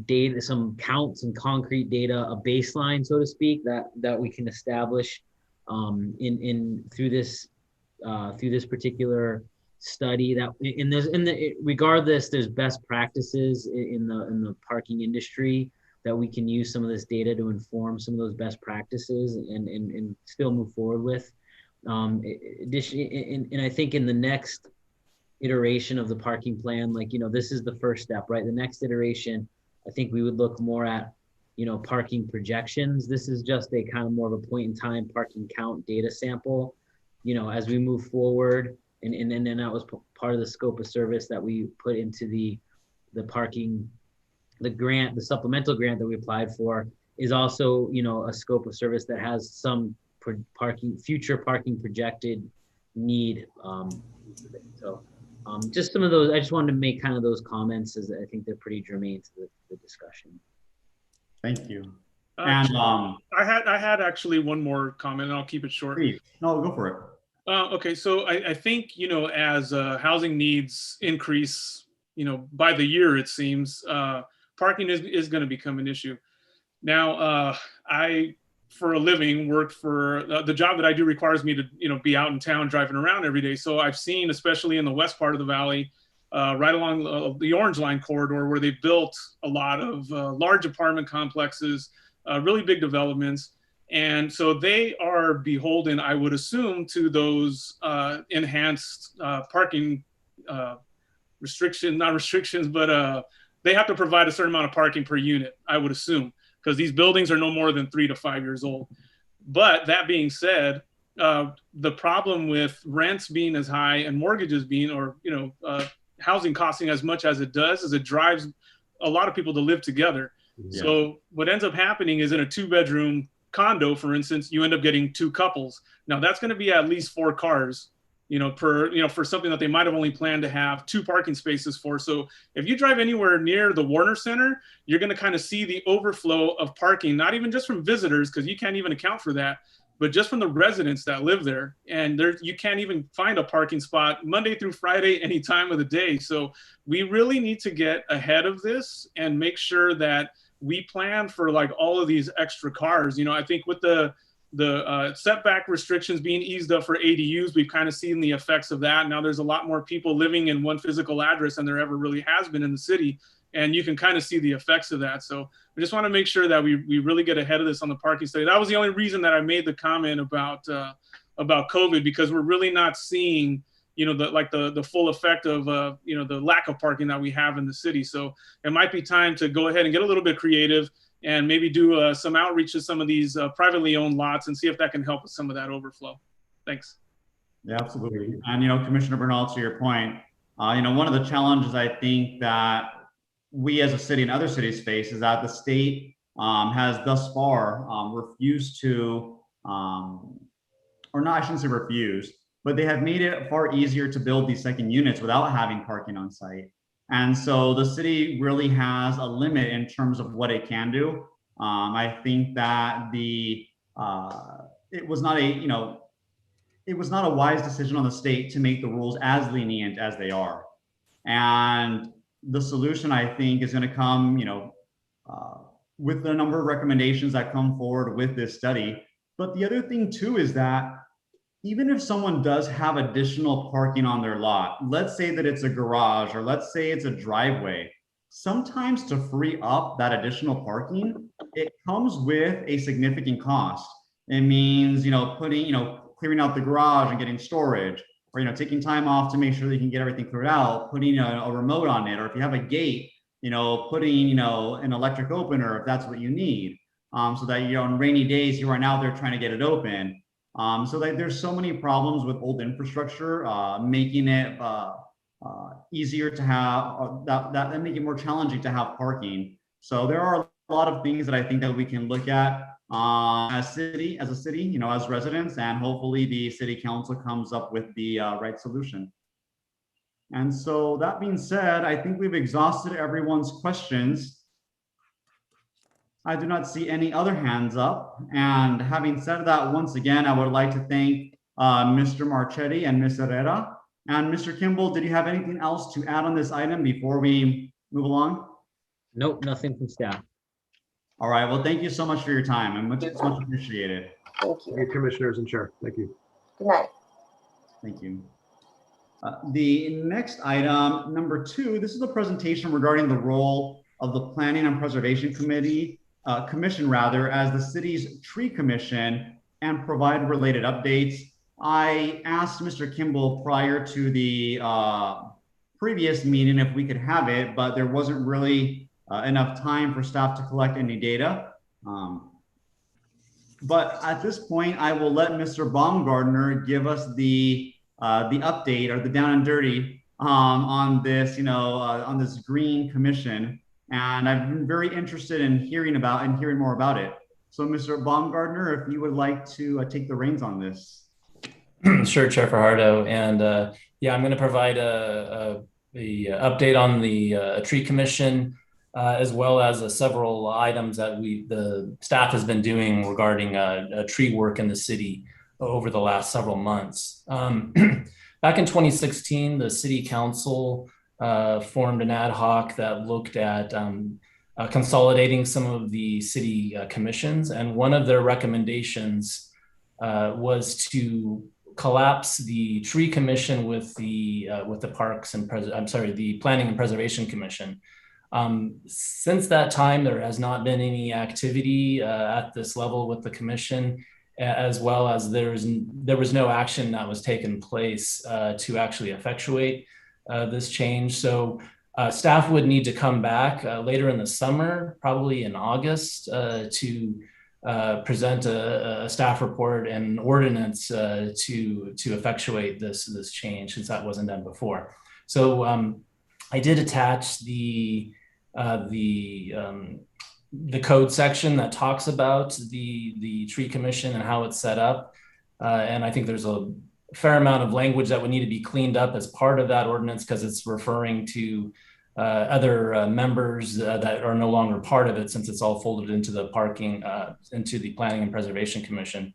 data, some counts and concrete data, a baseline, so to speak, that we can establish through this particular study. That regardless, there's best practices in the parking industry that we can use some of this data to inform some of those best practices and still move forward with. And I think in the next iteration of the parking plan, like, you know, this is the first step, right? The next iteration, I think we would look more at, you know, parking projections. This is just a kind of more of a point in time parking count data sample, you know, as we move forward. And then that was part of the scope of service that we put into the parking, the grant, the supplemental grant that we applied for is also, you know, a scope of service that has some future parking projected need. So just some of those, I just wanted to make kind of those comments, as I think they're pretty germane to the discussion. Thank you. And I had actually one more comment, and I'll keep it short. please. No, go for it. Okay, so I think, you know, as housing needs increase, you know, by the year, it seems, parking is going to become an issue. Now, I, for a living, work for the job that I do requires me to, you know, be out in town driving around every day. So I've seen, especially in the west part of the valley, right along the Orange Line corridor, where they built a lot of large apartment complexes, really big developments. And so they are beholden, I would assume, to those enhanced parking not restrictions, but they have to provide a certain amount of parking per unit, I would assume, because these buildings are no more than 3 to 5 years old. But that being said, the problem with rents being as high and mortgages being, or, you know, housing costing as much as it does, is it drives a lot of people to live together. Yeah. So what ends up happening is in a 2-bedroom condo, for instance, you end up getting 2 couples. Now that's going to be at least 4 cars, you know, for something that they might have only planned to have 2 parking spaces for. So if you drive anywhere near the Warner Center, you're going to kind of see the overflow of parking, not even just from visitors, because you can't even account for that, but just from the residents that live there. And there, you can't even find a parking spot Monday through Friday, any time of the day. So we really need to get ahead of this and make sure that we plan for like all of these extra cars. You know, I think with the setback restrictions being eased up for ADUs, we've kind of seen the effects of that. Now there's a lot more people living in one physical address than there ever really has been in the city. And you can kind of see the effects of that. So we just want to make sure that we really get ahead of this on the parking study. That was the only reason that I made the comment about COVID, because we're really not seeing, you know, the full effect of, you know, the lack of parking that we have in the city. So it might be time to go ahead and get a little bit creative and maybe do some outreach to some of these privately owned lots and see if that can help with some of that overflow. Thanks. Yeah, absolutely. And, you know, Commissioner Bernal, to your point, you know, one of the challenges I think that we as a city and other cities face is that the state has thus far refused to, or not, I shouldn't say refused, but they have made it far easier to build these second units without having parking on site. And so the city really has a limit in terms of what it can do. I think that it was not a wise decision on the state to make the rules as lenient as they are. And the solution, I think, is going to come, you know, with the number of recommendations that come forward with this study. But the other thing too is that even if someone does have additional parking on their lot, let's say that it's a garage or let's say it's a driveway, sometimes to free up that additional parking, it comes with a significant cost. It means, you know, clearing out the garage and getting storage, or, you know, taking time off to make sure that you can get everything cleared out, putting a remote on it, or if you have a gate, you know, putting, you know, an electric opener if that's what you need, so that, you know, on rainy days you aren't out there trying to get it open. So that there's so many problems with old infrastructure, making it easier to have that make it more challenging to have parking. So there are a lot of things that I think that we can look at as a city, you know, as residents, and hopefully the city council comes up with the right solution. And so that being said, I think we've exhausted everyone's questions. I do not see any other hands up. And having said that, once again, I would like to thank Mr. Marchetti and Ms. Herrera. And Mr. Kimball, did you have anything else to add on this item before we move along? Nope, nothing from staff. All right, well, thank you so much for your time, and it's much appreciated. Thank Thank you. you, commissioners and chair. Thank you. Good night. Thank you. The next item, number 2, this is a presentation regarding the role of the Planning and Preservation Commission as the city's tree commission and provide related updates. I asked Mr. Kimball prior to the previous meeting if we could have it, but there wasn't really enough time for staff to collect any data. But at this point, I will let Mr. Baumgartner give us the update, or the down and dirty on this, you know, on this green commission. And I've been very interested in hearing more about it. So Mr. Baumgartner, if you would like to take the reins on this. Sure, Chair Fajardo. And yeah, I'm going to provide a update on the tree commission, as well as several items that the staff has been doing regarding tree work in the city over the last several months. Back in 2016, the City Council formed an ad hoc that looked at consolidating some of the city commissions, and one of their recommendations was to collapse the tree commission with the parks and the Planning and Preservation Commission. Since that time, there has not been any activity at this level with the commission, as well as there was no action that was taken place to actually effectuate this change. So staff would need to come back later in the summer, probably in August, to present a staff report and ordinance to effectuate this change, since that wasn't done before. So I did attach the code section that talks about the tree commission and how it's set up. And I think there's a fair amount of language that would need to be cleaned up as part of that ordinance, because it's referring to other members that are no longer part of it, since it's all folded into the Planning and Preservation Commission.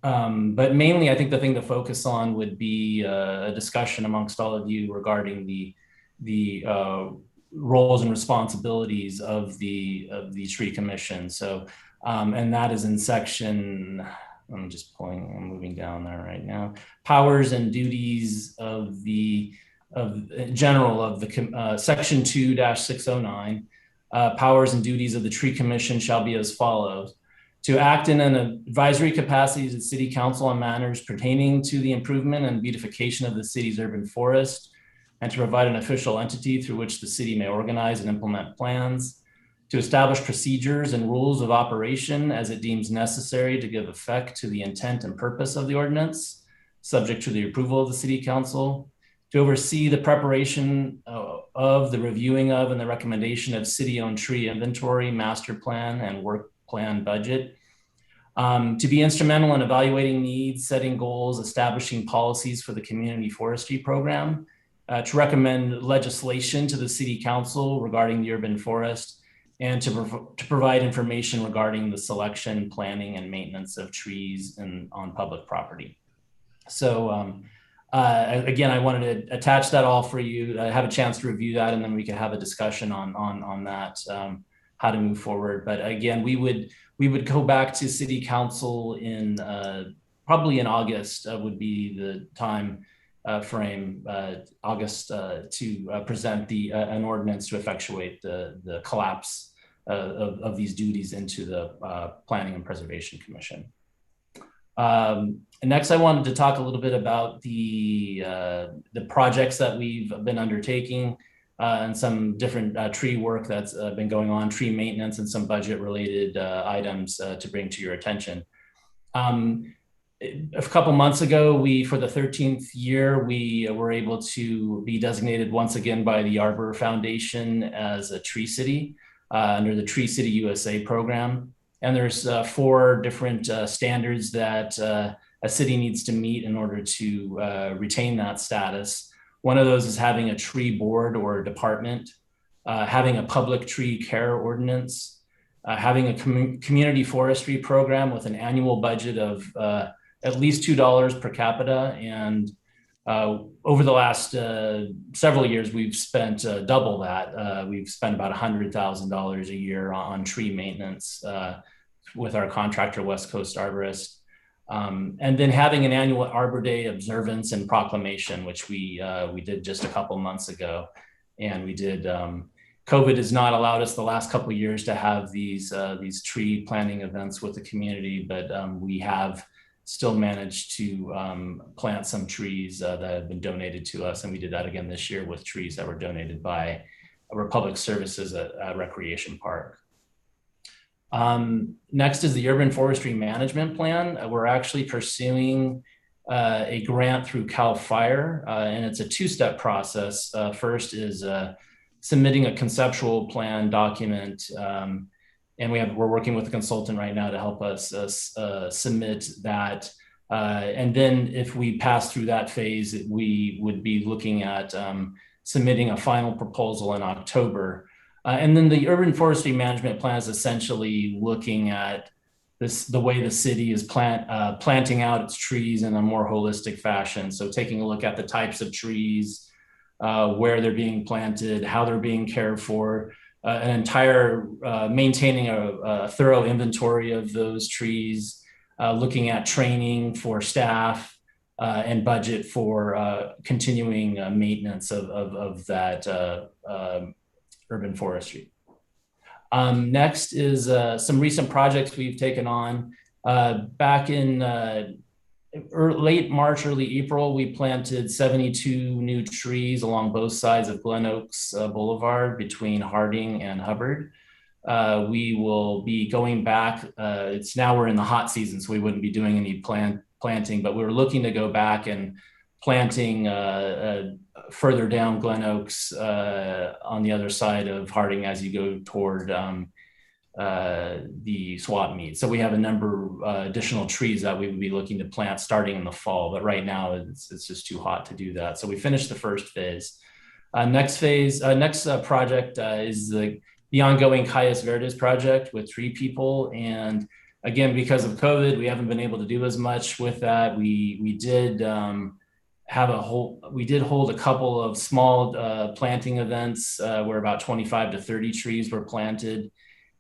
But mainly, I think the thing to focus on would be a discussion amongst all of you regarding the roles and responsibilities of the tree commission. So, and that is in section. I'm moving down there right now. Powers and duties of the section 2-609. Powers and duties of the tree commission shall be as follows: to act in an advisory capacity to the city council on matters pertaining to the improvement and beautification of the city's urban forest, and to provide an official entity through which the city may organize and implement plans, to establish procedures and rules of operation as it deems necessary to give effect to the intent and purpose of the ordinance, subject to the approval of the city council, to oversee the preparation of the reviewing of and the recommendation of city-owned tree inventory, master plan, and work plan budget, to be instrumental in evaluating needs, setting goals, establishing policies for the community forestry program, to recommend legislation to the city council regarding the urban forest, and to provide information regarding the selection, planning, and maintenance of trees on public property. So again, I wanted to attach that all for you, have a chance to review that, and then we can have a discussion on that, how to move forward. But again, we would go back to city council in probably in August would be the time frame, August, to present an ordinance to effectuate the collapse of these duties into the Planning and Preservation Commission. Next, I wanted to talk a little bit about the projects that we've been undertaking and some different tree work that's been going on, tree maintenance, and some budget-related items to bring to your attention. A couple months ago, for the 13th year, we were able to be designated once again by the Arbor Foundation as a tree city under the Tree City USA program. And there's 4 different standards that a city needs to meet in order to retain that status. One of those is having a tree board or a department, having a public tree care ordinance, having a community forestry program with an annual budget of at least $2 per capita. And over the last several years, we've spent double that. We've spent about $100,000 a year on tree maintenance with our contractor, West Coast Arborist. And then having an annual Arbor Day observance and proclamation, which we did just a couple months ago. And we did, COVID has not allowed us the last couple of years to have these tree planting events with the community, but we have still managed to plant some trees that have been donated to us. And we did that again this year with trees that were donated by Republic Services at Recreation Park. Next is the Urban Forestry Management Plan. We're actually pursuing a grant through CAL FIRE, and it's a 2-step process. First is submitting a conceptual plan document, and we're working with a consultant right now to help us submit that. And then if we pass through that phase, we would be looking at submitting a final proposal in October. And then the Urban Forestry Management Plan is essentially looking at the way the city is planting out its trees in a more holistic fashion. So taking a look at the types of trees, where they're being planted, how they're being cared for, maintaining a thorough inventory of those trees, looking at training for staff, and budget for continuing maintenance of that urban forestry. Next is some recent projects we've taken on. Back in late March, early April, we planted 72 new trees along both sides of Glen Oaks Boulevard between Harding and Hubbard. We will be going back. We're in the hot season, so we wouldn't be doing any planting, but we're looking to go back and planting further down Glen Oaks on the other side of Harding as you go toward the swap meet. So we have a number of additional trees that we would be looking to plant starting in the fall, but right now it's just too hot to do that. So we finished the first phase. Next project is the ongoing Cayes Verdes project with 3 people. And again, because of COVID, we haven't been able to do as much with that. We did hold a couple of small planting events where about 25 to 30 trees were planted.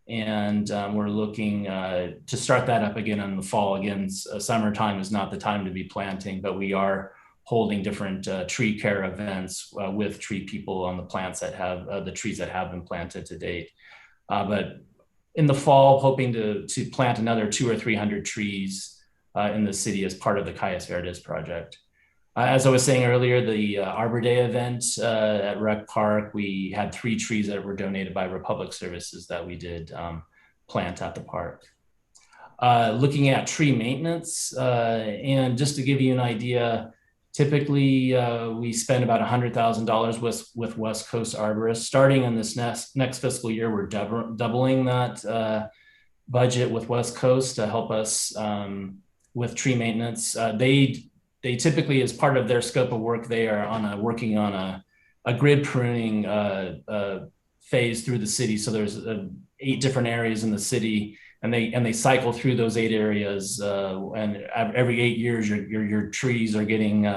And we're looking to start that up again in the fall. Again, summertime is not the time to be planting, but we are holding different tree care events with tree people on the plants that have the trees that have been planted to date. But in the fall, hoping to plant another 200 or 300 trees in the city as part of the Cayes Verdes project. As I was saying earlier, the Arbor Day event at Rec Park, we had 3 trees that were donated by Republic Services that we did plant at the park. Looking at tree maintenance, and just to give you an idea, typically we spend about $100,000 with West Coast arborists. Starting in this next fiscal year, we're doubling that budget with West Coast to help us with tree maintenance. They typically, as part of their scope of work, they are working on a grid pruning phase through the city. So there's 8 different areas in the city, and they cycle through those 8 areas. And every 8 years, your trees are getting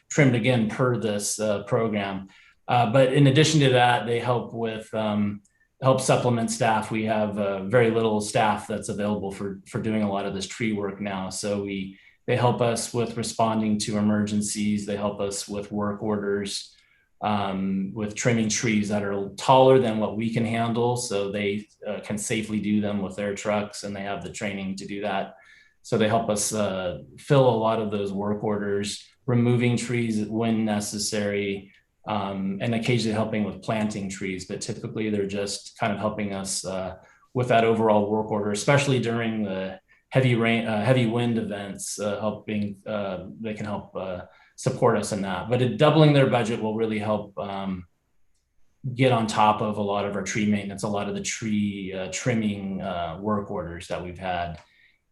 trimmed again per this program. But in addition to that, they help with help supplement staff. We have very little staff that's available for doing a lot of this tree work now. So they help us with responding to emergencies. They help us with work orders, with trimming trees that are taller than what we can handle. So they can safely do them with their trucks, and they have the training to do that. So they help us fill a lot of those work orders, removing trees when necessary, and occasionally helping with planting trees. But typically they're just kind of helping us with that overall work order, especially during the heavy wind events, they can help support us in that. But doubling their budget will really help get on top of a lot of our tree maintenance, a lot of the tree trimming work orders that we've had.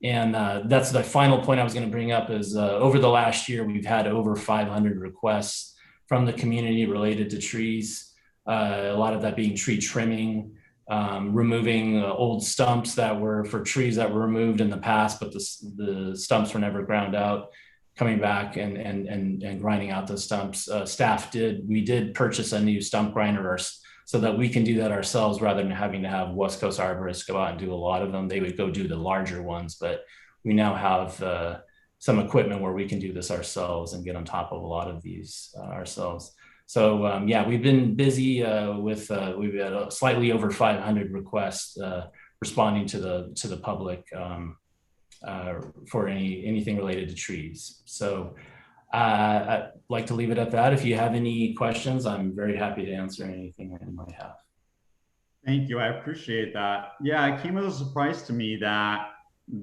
And that's the final point I was going to bring up is over the last year, we've had over 500 requests from the community related to trees, a lot of that being tree trimming, removing old stumps that were for trees that were removed in the past, but the stumps were never ground out, coming back and grinding out those stumps. We did purchase a new stump grinder so that we can do that ourselves rather than having to have West Coast arborists go out and do a lot of them. They would go do the larger ones, but we now have some equipment where we can do this ourselves and get on top of a lot of these ourselves. So yeah, we've been busy we've had slightly over 500 requests responding to the public for anything related to trees. So I'd like to leave it at that. If you have any questions, I'm very happy to answer anything that you might have. Thank you. I appreciate that. Yeah, it came as a surprise to me that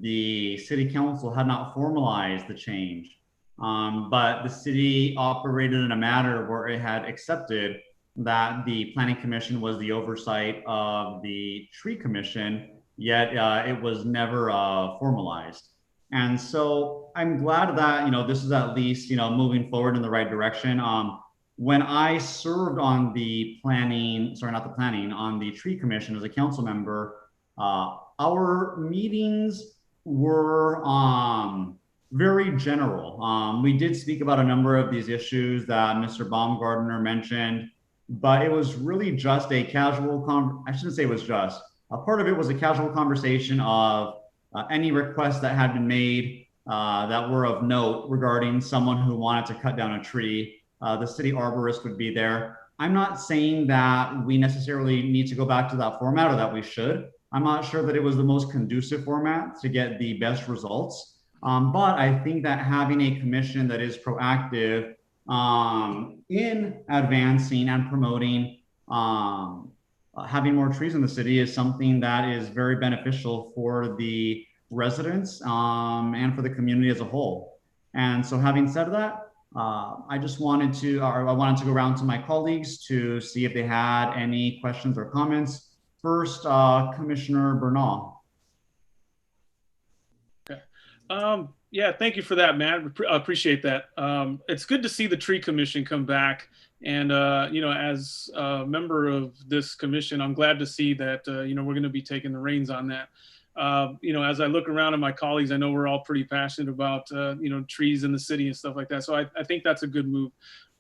the city council had not formalized the change. But the city operated in a manner where it had accepted that the planning commission was the oversight of the tree commission, yet it was never formalized. And so I'm glad that, this is at least, moving forward in the right direction. When I served on the on the tree commission as a council member, our meetings were very general. We did speak about a number of these issues that Mr. Baumgartner mentioned, but it was really just a casual I shouldn't say it was just. A part of it was a casual conversation of any requests that had been made that were of note regarding someone who wanted to cut down a tree. The city arborist would be there. I'm not saying that we necessarily need to go back to that format or that we should. I'm not sure that it was the most conducive format to get the best results. But I think that having a commission that is proactive in advancing and promoting having more trees in the city is something that is very beneficial for the residents and for the community as a whole. And so having said that, I wanted to go around to my colleagues to see if they had any questions or comments. First, Commissioner Bernal. Yeah, thank you for that, Matt. I appreciate that. It's good to see the tree commission come back. And, as a member of this commission, I'm glad to see that, we're going to be taking the reins on that. as I look around at my colleagues, I know we're all pretty passionate about, trees in the city and stuff like that. So I think that's a good move.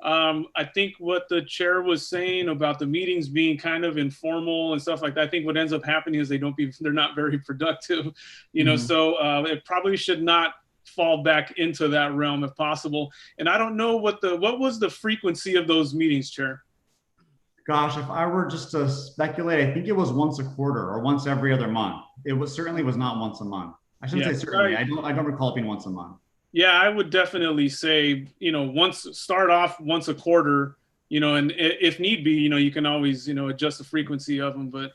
I think what the chair was saying about the meetings being kind of informal and stuff like that, I think what ends up happening is they're not very productive, so it probably should not fall back into that realm if possible. And I don't know what was the frequency of those meetings, Chair? Gosh, if I were just to speculate, I think it was once a quarter or once every other month. Certainly was not once a month. I shouldn't say certainly. I don't recall it being once a month. Yeah, I would definitely say, start off once a quarter, and if need be, you can always, adjust the frequency of them. But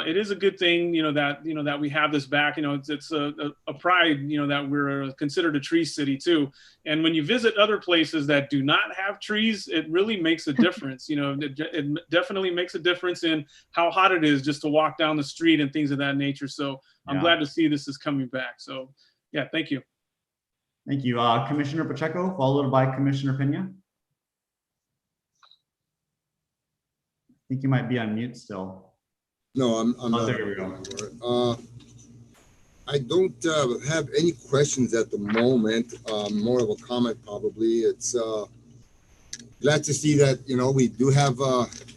it is a good thing, that we have this back. It's a pride, that we're considered a tree city too. And when you visit other places that do not have trees, it really makes a difference. It definitely makes a difference in how hot it is just to walk down the street and things of that nature. So I'm glad to see this is coming back. So yeah, thank you. Thank you. Commissioner Pacheco, followed by Commissioner Pena. I think you might be on mute still. No, I'm not. There we go. I don't have any questions at the moment. More of a comment probably. It's glad to see that,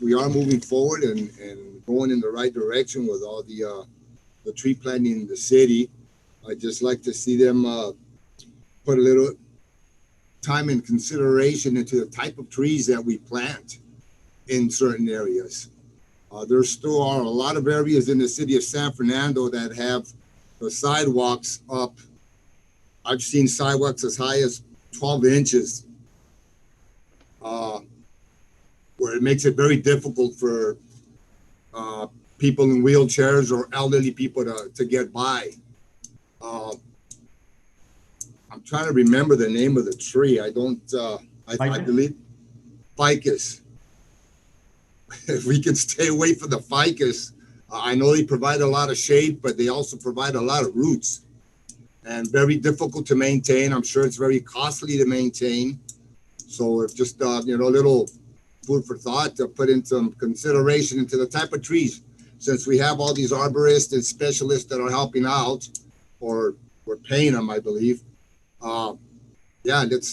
we are moving forward and going in the right direction with all the tree planting in the city. I just like to see them put a little time and consideration into the type of trees that we plant in certain areas. There still are a lot of areas in the city of San Fernando that have the sidewalks up. I've seen sidewalks as high as 12 inches, where it makes it very difficult for people in wheelchairs or elderly people to get by. I'm trying to remember the name of the tree. I believe ficus. If we can stay away from the ficus, I know they provide a lot of shade, but they also provide a lot of roots and very difficult to maintain. I'm sure it's very costly to maintain. So if just, a little food for thought to put in some consideration into the type of trees, since we have all these arborists and specialists that are helping out, or we're paying them, I believe. Let's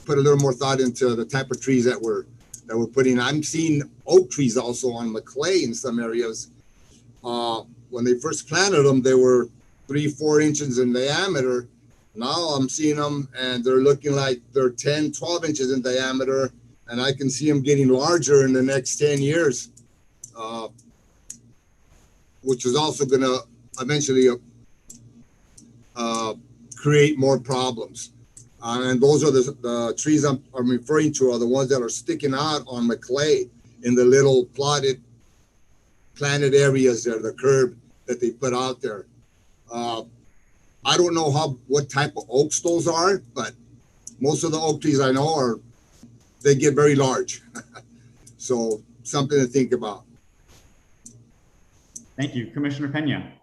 put a little more thought into the type of trees that we're putting. I'm seeing oak trees also on McClay in some areas. When they first planted them, they were 3-4 inches in diameter. Now I'm seeing them and they're looking like they're 10-12 inches in diameter, and I can see them getting larger in the next 10 years, which is also going to eventually create more problems. And those are the trees I'm referring to, are the ones that are sticking out on McClay in the little planted areas there, the curb that they put out there. I don't know what type of oaks those are, but most of the oak trees I know they get very large. So something to think about. Thank you. Commissioner Pena.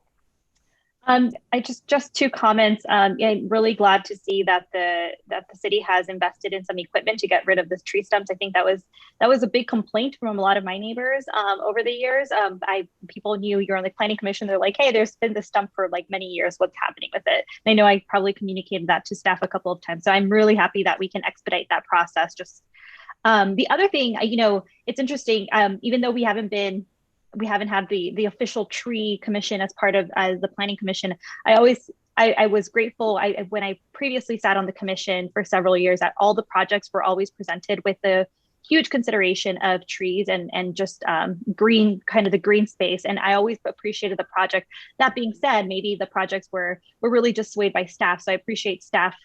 I just 2 comments. I'm really glad to see that the city has invested in some equipment to get rid of the tree stumps. I think that was a big complaint from a lot of my neighbors over the years. People knew you're on the planning commission. They're like, hey, there's been this stump for like many years. What's happening with it? And I know I probably communicated that to staff a couple of times. So I'm really happy that we can expedite that process. Just the other thing, it's interesting. Even though we haven't had the official tree commission as part of the planning commission, I was grateful when I previously sat on the commission for several years that all the projects were always presented with the huge consideration of trees and just green, kind of the green space. And I always appreciated the project. That being said, maybe the projects were really just swayed by staff. So I appreciate staff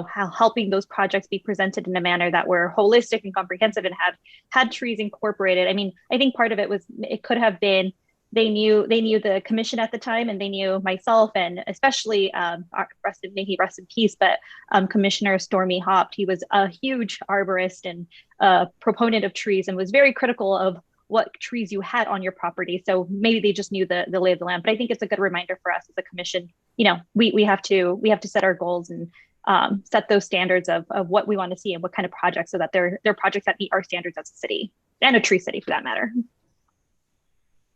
how helping those projects be presented in a manner that were holistic and comprehensive and had trees incorporated. I mean, I think part of it could have been they knew the commission at the time, and they knew myself, and especially may he rest in peace, but Commissioner Stormy Hopt. He was a huge arborist and proponent of trees and was very critical of what trees you had on your property. So maybe they just knew the lay of the land. But I think it's a good reminder for us as a commission. We have to set our goals and set those standards of what we want to see and what kind of projects, so that they're projects that meet our standards as a city, and a tree city for that matter.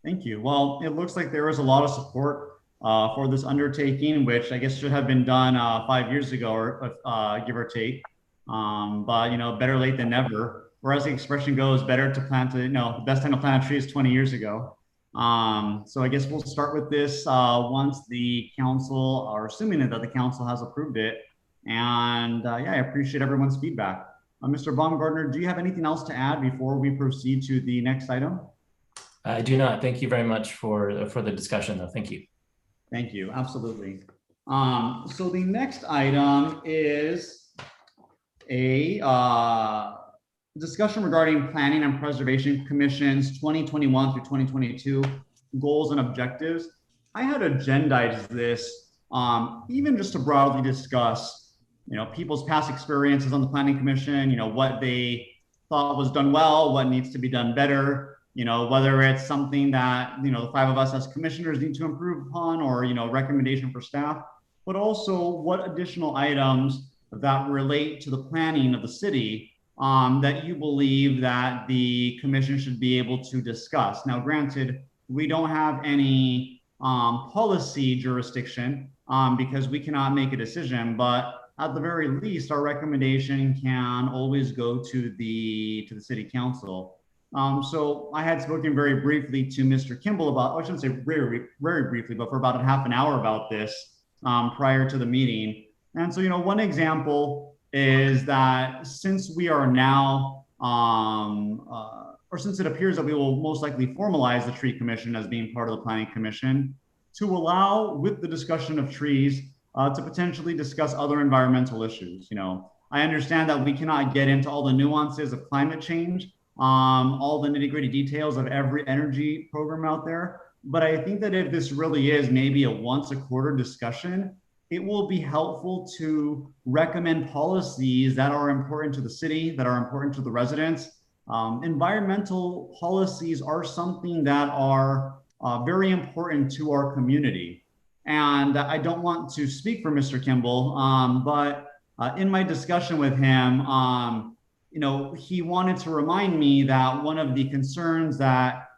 Thank you. Well, it looks like there was a lot of support for this undertaking, which I guess should have been done 5 years ago, or give or take. But better late than never. Or as the expression goes, better to plant the best time to plant a tree is 20 years ago. So I guess we'll start with this once the council, or assuming that the council has approved it. And yeah, I appreciate everyone's feedback. Mr. Baumgartner, do you have anything else to add before we proceed to the next item? I do not. Thank you very much for the discussion, though. Thank you. Thank you. Absolutely. So the next item is a discussion regarding Planning and Preservation Commission's 2021 through 2022 goals and objectives. I had agendized this even just to broadly discuss people's past experiences on the Planning Commission, what they thought was done well, what needs to be done better, whether it's something that, the 5 of us as commissioners need to improve upon, or, recommendation for staff, but also what additional items that relate to the planning of the city that you believe that the commission should be able to discuss. Now, granted, we don't have any policy jurisdiction because we cannot make a decision, but at the very least, our recommendation can always go to the city council. So I had spoken very briefly to Mr. Kimball about, I shouldn't say very, very briefly, but for about a half an hour about this prior to the meeting. And so, one example is that since we are now, or since it appears that we will most likely formalize the tree commission as being part of the planning commission, to allow with the discussion of trees to potentially discuss other environmental issues. I understand that we cannot get into all the nuances of climate change, all the nitty-gritty details of every energy program out there. But I think that if this really is maybe a once a quarter discussion, it will be helpful to recommend policies that are important to the city, that are important to the residents. Environmental policies are something that are very important to our community. And I don't want to speak for Mr. Kimball, but in my discussion with him, he wanted to remind me that one of the concerns that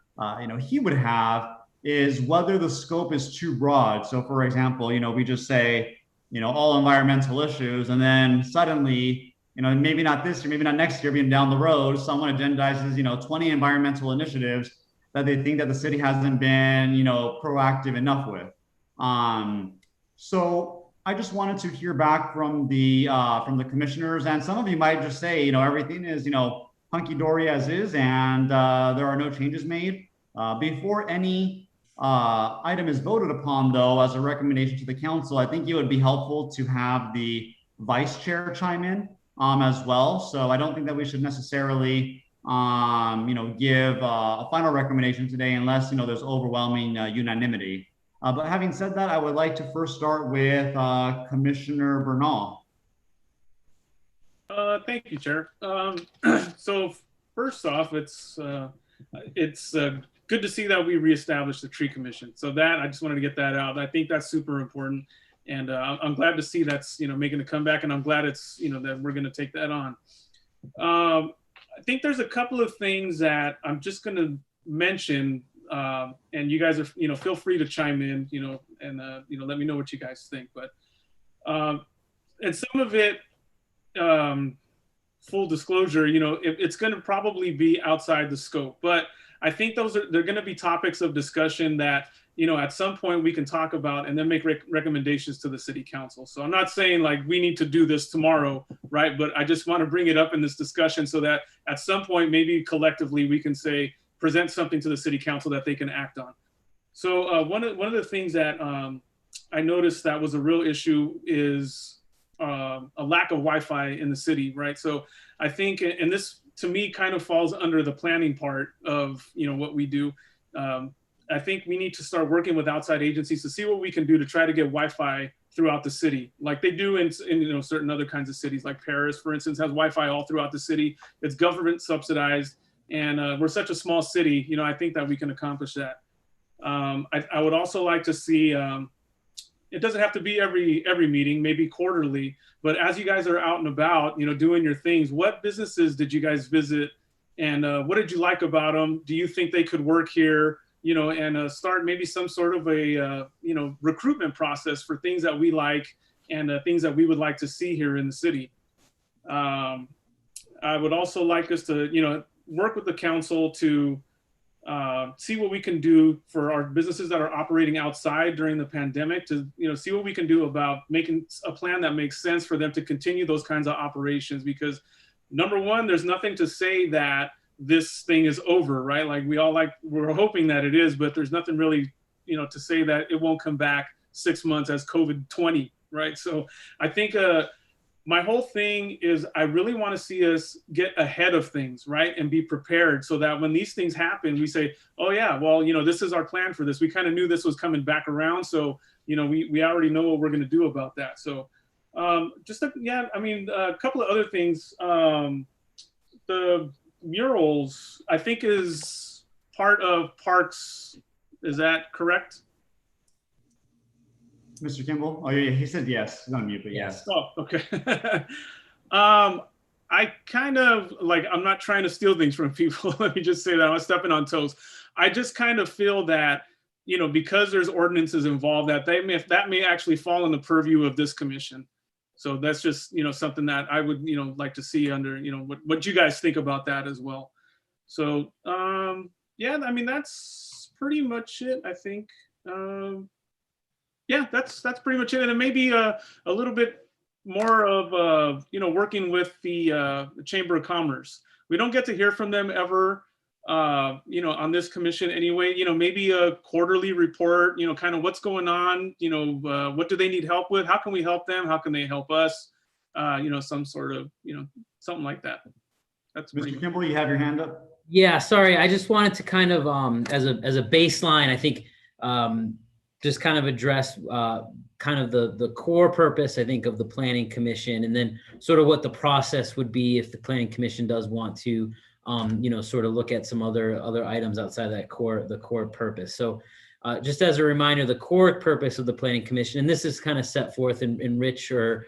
he would have is whether the scope is too broad. So, for example, we just say, all environmental issues, and then suddenly, maybe not this year, maybe not next year, being down the road, someone agendizes, 20 environmental initiatives that they think that the city hasn't been, proactive enough with. So I just wanted to hear back from the commissioners, and some of you might just say, everything is, hunky-dory as is, and there are no changes made. Before any item is voted upon, though, as a recommendation to the council, I think it would be helpful to have the vice chair chime in as well. So I don't think that we should necessarily, give a final recommendation today unless, there's overwhelming unanimity. But having said that, I would like to first start with Commissioner Bernal. Thank you, Chair. So first off, it's good to see that we reestablished the tree commission. So that, I just wanted to get that out. I think that's super important. And I'm glad to see that's, making a comeback, and I'm glad it's, that we're going to take that on. I think there's a couple of things that I'm just going to mention, and you guys are, feel free to chime in, and, let me know what you guys think. But, and some of it, full disclosure, it's going to probably be outside the scope, but I think they're going to be topics of discussion that, at some point we can talk about and then make recommendations to the city council. So I'm not saying like we need to do this tomorrow, right? But I just want to bring it up in this discussion so that at some point, maybe collectively we can say, present something to the city council that they can act on. So one of the things that I noticed that was a real issue is a lack of Wi-Fi in the city, right? So I think, and this to me kind of falls under the planning part of what we do. I think we need to start working with outside agencies to see what we can do to try to get Wi-Fi throughout the city, like they do in certain other kinds of cities, like Paris, for instance, has Wi-Fi all throughout the city. It's government subsidized, and we're such a small city. I think that we can accomplish that. I would also like to see. It doesn't have to be every meeting, maybe quarterly, but as you guys are out and about, doing your things, what businesses did you guys visit, and what did you like about them? Do you think they could work here? and start maybe some sort of a, recruitment process for things that we like and things that we would like to see here in the city. I would also like us to, work with the council to see what we can do for our businesses that are operating outside during the pandemic to, see what we can do about making a plan that makes sense for them to continue those kinds of operations. Because number one, there's nothing to say that this thing is over, right? Like we're hoping that it is, but there's nothing really, to say that it won't come back 6 months as COVID-20, right? So I think my whole thing is I really want to see us get ahead of things, right? And be prepared so that when these things happen, we say, oh yeah, well, this is our plan for this. We kind of knew this was coming back around. So, we already know what we're going to do about that. So a couple of other things. The murals, I think, is part of parks. Is that correct? Mr. Kimball? Oh, yeah, he said yes. He's on mute, but yes. Oh, okay. I kind of I'm not trying to steal things from people. Let me just say that I'm stepping on toes. I just kind of feel that, because there's ordinances involved, that that may actually fall in the purview of this commission. So that's just, something that I would, like to see under, what you guys think about that as well. So, yeah, that's pretty much it, I think. Yeah, that's pretty much it. And it may be a little bit more of, working with the Chamber of Commerce. We don't get to hear from them ever, on this commission anyway. Maybe a quarterly report, kind of what's going on, what do they need help with? How can we help them? How can they help us? Some sort of, something like that. That's Mr. Kimball, you have your hand up? Yeah, sorry. I just wanted to kind of, as a baseline, I think, just kind of address kind of the core purpose, I think, of the Planning Commission, and then sort of what the process would be if the Planning Commission does want to, sort of look at some other items outside of that the core purpose. So just as a reminder, the core purpose of the Planning Commission, and this is kind of set forth in Rich or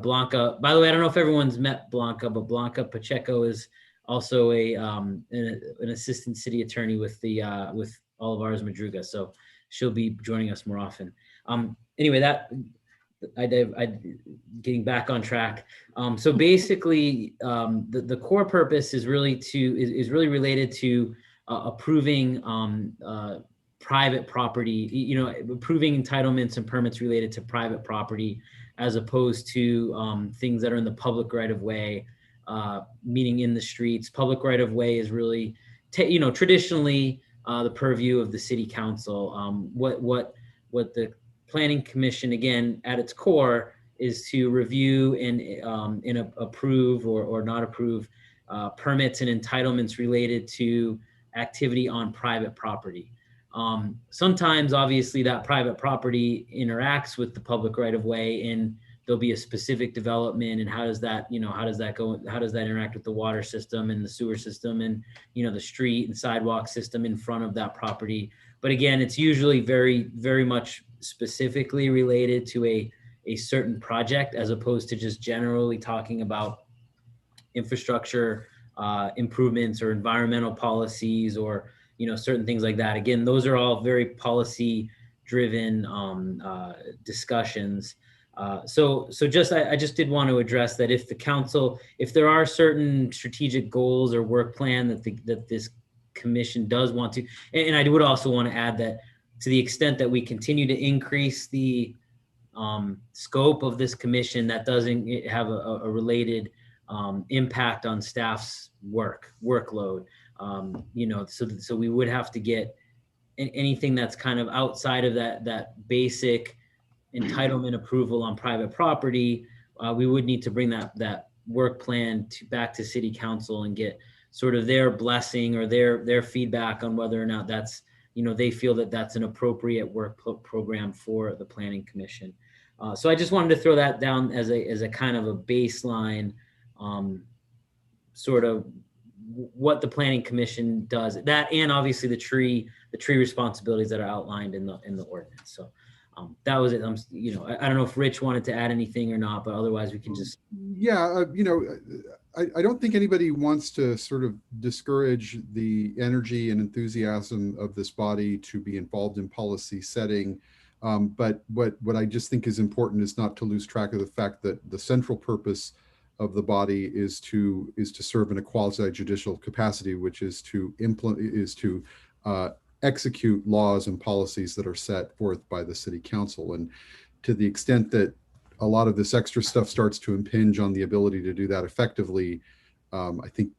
Blanca. By the way, I don't know if everyone's met Blanca, but Blanca Pacheco is also an assistant city attorney with all of ours Madruga. So she'll be joining us more often. Anyway, that I getting back on track. So basically, the core purpose is really related to approving private property, approving entitlements and permits related to private property, as opposed to things that are in the public right of way, meaning in the streets. Public right of way is really, traditionally, the purview of the city council. What the Planning Commission, again, at its core, is to review and approve or not approve permits and entitlements related to activity on private property. Sometimes, obviously, that private property interacts with the public right of way, and there'll be a specific development, and how does that interact with the water system and the sewer system and the street and sidewalk system in front of that property. But again, it's usually very, very much specifically related to a certain project, as opposed to just generally talking about infrastructure improvements or environmental policies or certain things like that. Again, those are all very policy driven discussions. So I just did want to address that if there are certain strategic goals or work plan that this commission does want to, and I would also want to add that to the extent that we continue to increase the scope of this commission, that doesn't have a related impact on staff's workload. So we would have to get anything that's kind of outside of that basic entitlement approval on private property. We would need to bring that work plan back to city council and get sort of their blessing or their feedback on whether or not that's, they feel that that's an appropriate work program for the Planning Commission. So I just wanted to throw that down as a kind of a baseline, sort of what the Planning Commission does. That, and obviously the tree responsibilities that are outlined in the ordinance. So that was it. I don't know if Rich wanted to add anything or not, but otherwise we can just. Yeah, I don't think anybody wants to sort of discourage the energy and enthusiasm of this body to be involved in policy setting. But what I just think is important is not to lose track of the fact that the central purpose of the body is to serve in a quasi judicial capacity, which is to execute laws and policies that are set forth by the city council. And to the extent that a lot of this extra stuff starts to impinge on the ability to do that effectively, I think,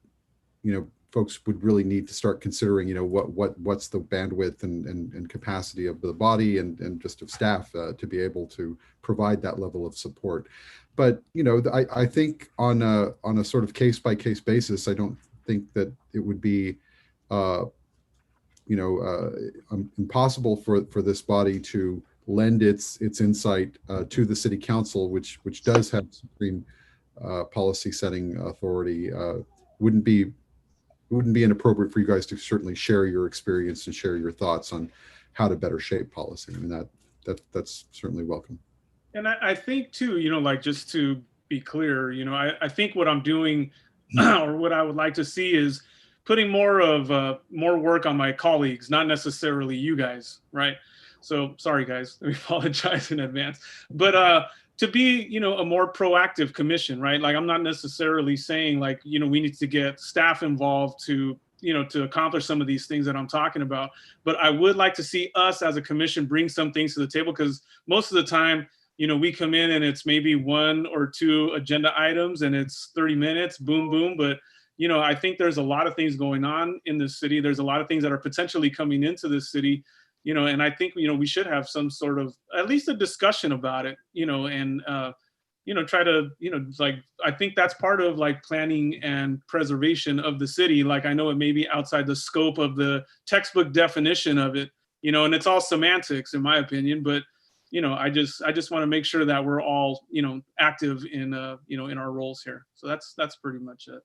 folks would really need to start considering, what's the bandwidth and capacity of the body and just of staff to be able to provide that level of support. But, I think on a sort of case by case basis, I don't think that it would be, impossible for this body to lend its insight to the city council, which does have supreme policy setting authority. Wouldn't be inappropriate for you guys to certainly share your experience and share your thoughts on how to better shape policy. I mean, that's certainly welcome. And I think too, like, just to be clear, I think what I'm doing or what I would like to see is putting more work on my colleagues, not necessarily you guys, right? So sorry, guys, let me apologize in advance. But to be, a more proactive commission, right? Like, I'm not necessarily saying like, we need to get staff involved to accomplish some of these things that I'm talking about. But I would like to see us as a commission bring some things to the table, because most of the time, we come in and it's maybe 1 or 2 agenda items and it's 30 minutes, boom, boom. But, I think there's a lot of things going on in this city. There's a lot of things that are potentially coming into this city, and I think, we should have some sort of, at least a discussion about it, and, try to, like, I think that's part of like planning and preservation of the city. Like, I know it may be outside the scope of the textbook definition of it, and it's all semantics in my opinion, but, I just want to make sure that we're all, active in, in our roles here. So that's pretty much it.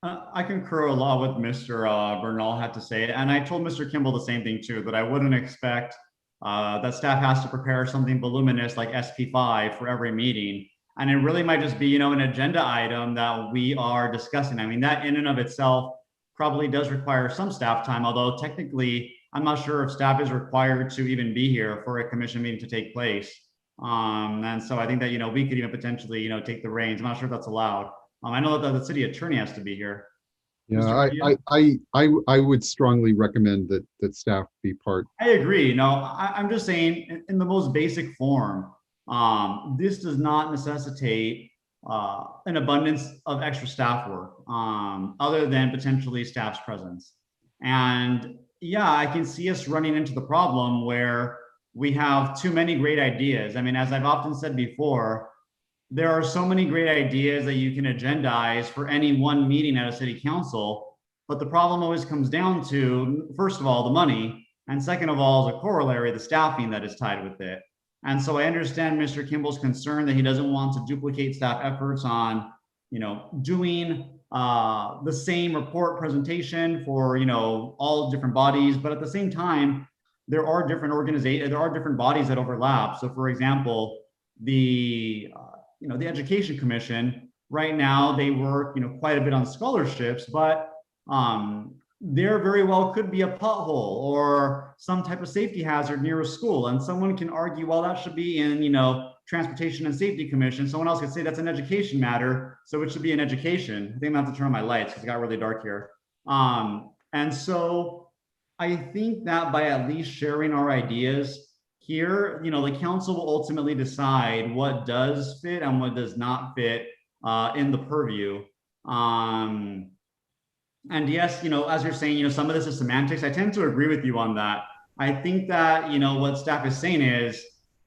I concur a lot with Mr. Bernal had to say, and I told Mr. Kimball the same thing too, that I wouldn't expect that staff has to prepare something voluminous like SP5 for every meeting. And it really might just be, an agenda item that we are discussing. I mean, that in and of itself probably does require some staff time, although technically, I'm not sure if staff is required to even be here for a commission meeting to take place. And so I think that, we could even potentially, take the reins. I'm not sure if that's allowed. I know that the city attorney has to be here. Yeah, I would strongly recommend that staff be part. I agree. No, I'm just saying in the most basic form, this does not necessitate an abundance of extra staff work other than potentially staff's presence. And yeah, I can see us running into the problem where we have too many great ideas. I mean, as I've often said before, there are so many great ideas that you can agendize for any one meeting at a city council, but the problem always comes down to, first of all, the money, and second of all, as a corollary, the staffing that is tied with it. And so I understand Mr. Kimball's concern that he doesn't want to duplicate staff efforts on, doing the same report presentation for, all different bodies, but at the same time, there are different bodies that overlap. So for example, the Education Commission, right now they work, quite a bit on scholarships, but there very well could be a pothole or some type of safety hazard near a school. And someone can argue, well, that should be in, Transportation and Safety Commission. Someone else could say that's an education matter, so it should be in education. I think I'm gonna have to turn on my lights because it got really dark here. And so I think that by at least sharing our ideas here, the council will ultimately decide what does fit and what does not fit in the purview. And yes, as you're saying, some of this is semantics. I tend to agree with you on that. I think that, what staff is saying is,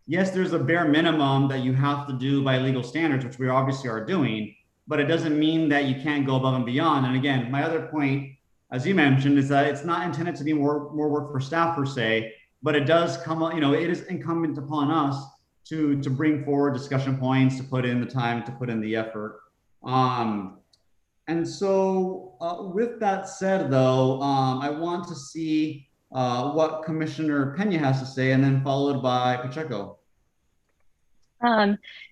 yes, there's a bare minimum that you have to do by legal standards, which we obviously are doing, but it doesn't mean that you can't go above and beyond. And again, my other point, as you mentioned, is that it's not intended to be more work for staff per se, but it does come, it is incumbent upon us to bring forward discussion points, to put in the time, to put in the effort. And so with that said, though, I want to see what Commissioner Pena has to say, and then followed by Pacheco.